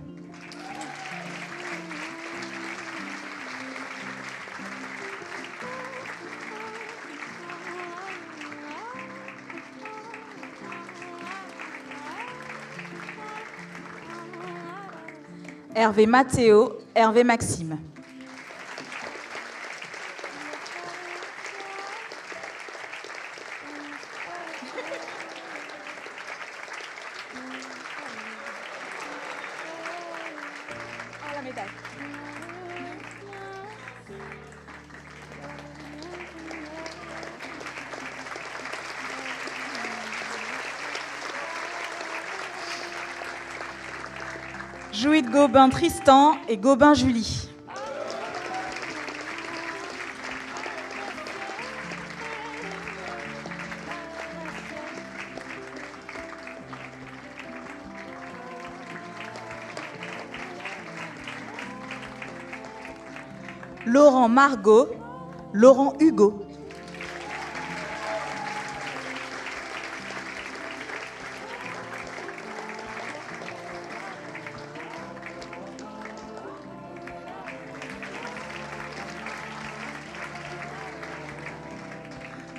Hervé Mathéo, Hervé Maxime. La médaille. Jouit de Gobin Tristan et Gobin Julie. Laurent Margot, Laurent Hugo.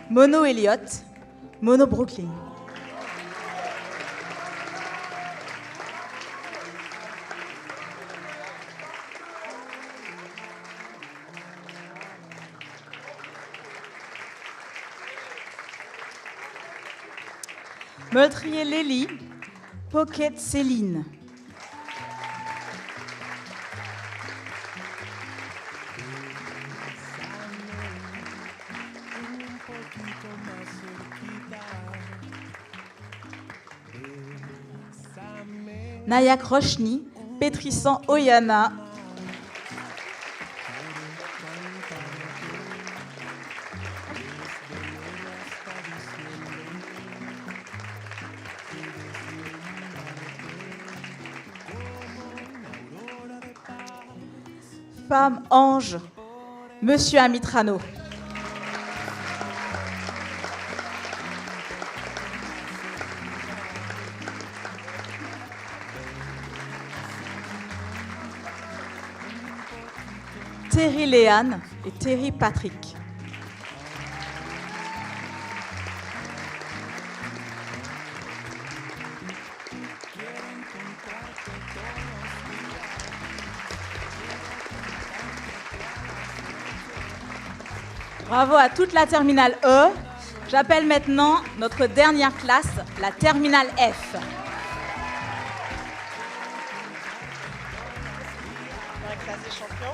Mono Elliott, Mono Brooklyn. Meurtrier Lélie, Pocket Céline. Nayak Rochny, Pétrissan Oyana. Femme ange, Monsieur Amitrano. Terry Léane et Terry Patrick. Bravo à toute la terminale E. J'appelle maintenant notre dernière classe, la terminale F. La classe des champions.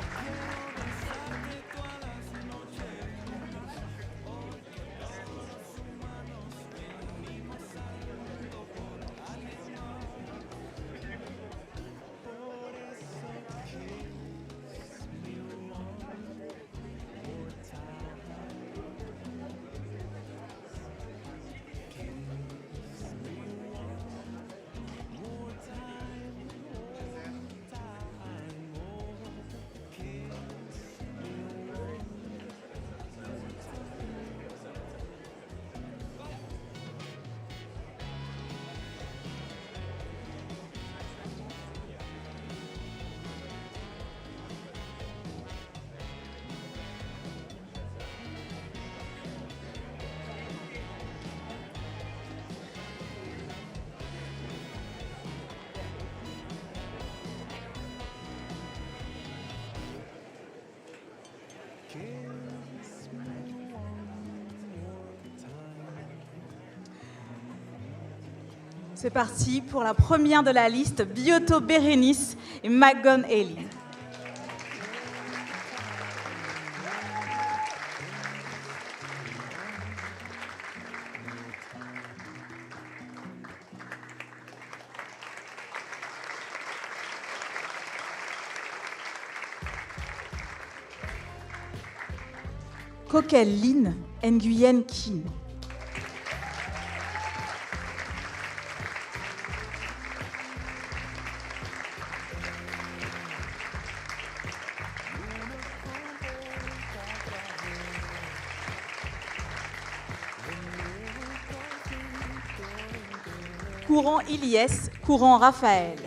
C'est parti pour la première de la liste, Bioto Bérénice et Magon Ellie. Coquel Lin, Nguyen Kin. Courant Ilyes, Courant Raphaël.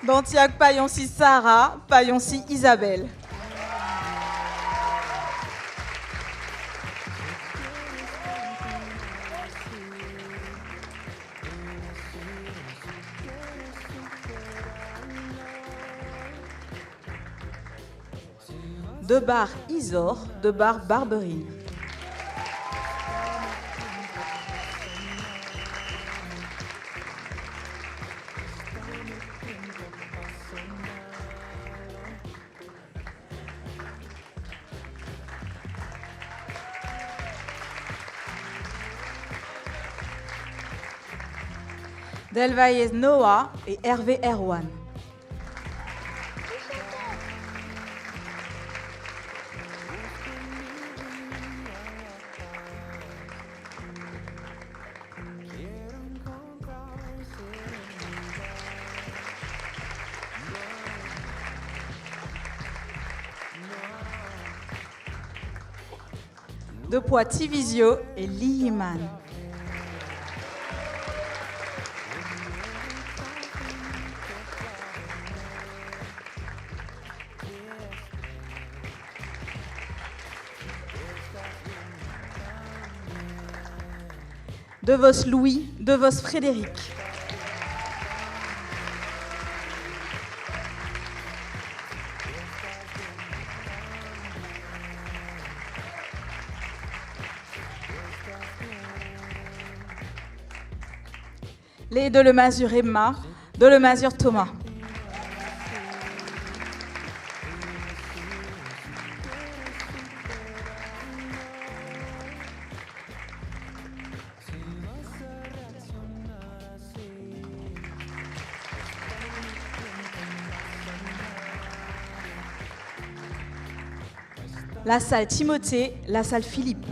Dantiac Payonci Sarah, Payonci Isabelle. Debar Isor, Debar Barberine. Delvaez Noah et Hervé Erwan. De Poitiers Visio et Liman. De Vos Louis, de Vos Frédéric. Les de Le Masure Emma, de Le Masure Thomas. La salle Timothée, la salle Philippe.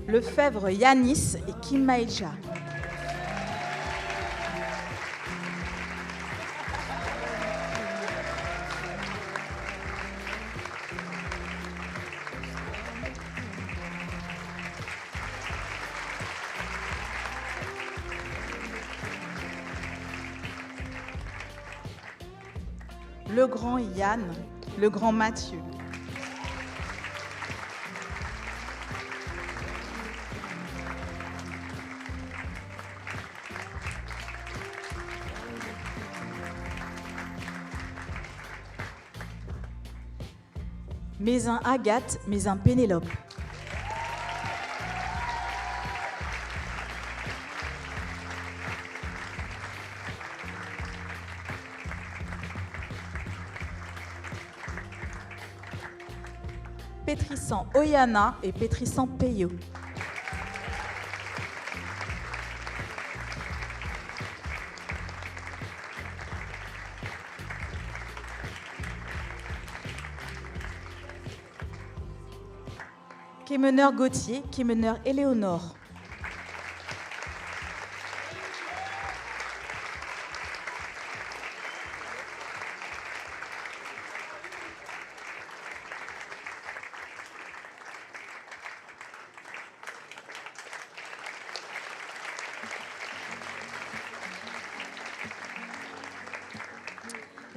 Lefebvre Yanis et Kim Maïja. Le grand Yann, le grand Mathieu. Mais un Agathe, mais un Pénélope. Pétrissant Oyana et Pétrissant Peyo. Quémeneur Gauthier, Quémeneur Éléonore.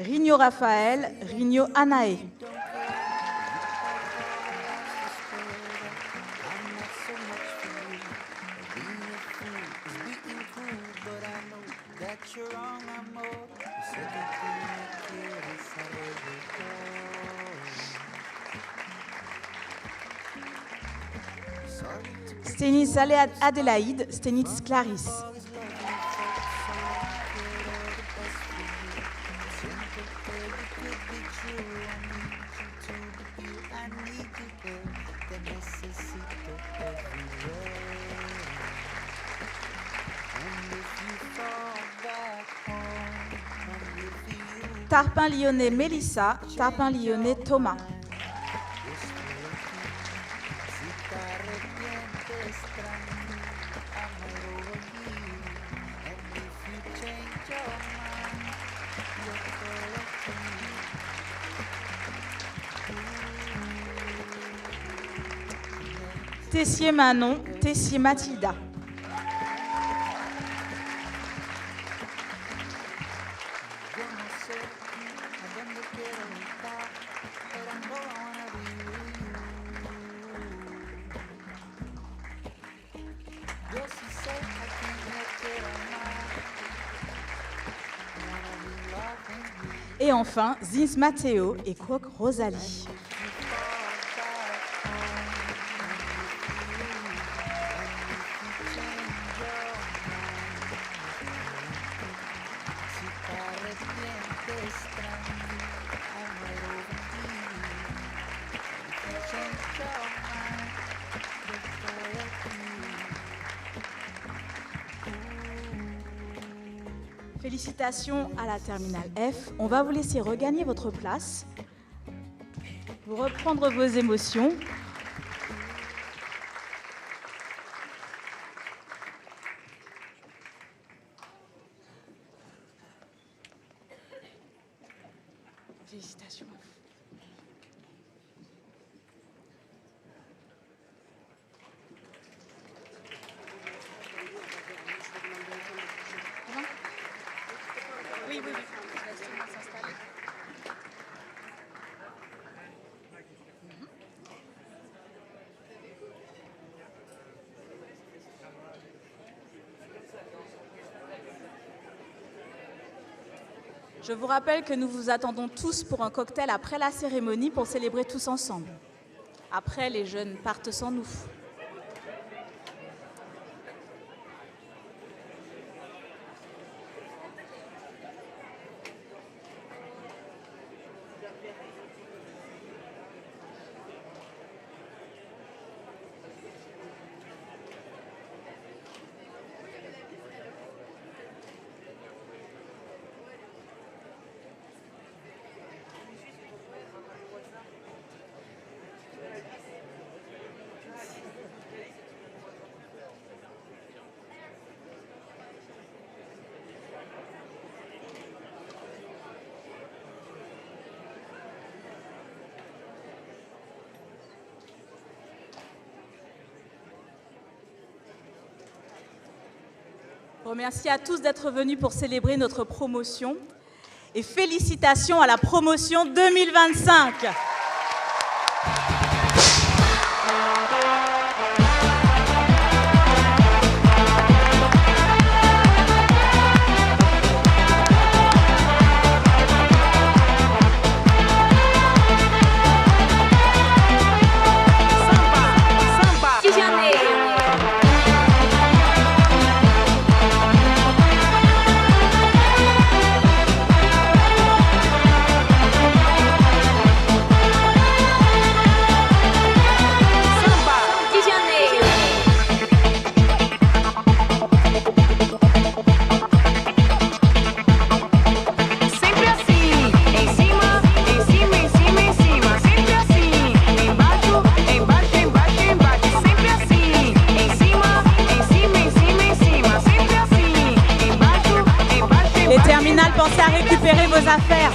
Rigno Raphaël, Rigno Anaé. Sténis Adélaïde, Sténis Clarisse. Tarpin Lyonnais Mélissa, Tarpin Lyonnais Thomas. Tessier Manon, Tessier Mathilda. Et enfin, Zins Matteo et Croc Rosalie. Félicitations à la terminale F. On va vous laisser regagner votre place, vous reprendre vos émotions. Félicitations. Oui, oui, oui. Je vous rappelle que nous vous attendons tous pour un cocktail après la cérémonie pour célébrer tous ensemble. Après, les jeunes partent sans nous. Merci à tous d'être venus pour célébrer notre promotion et félicitations à la promotion 2025. Pensez à récupérer vos affaires.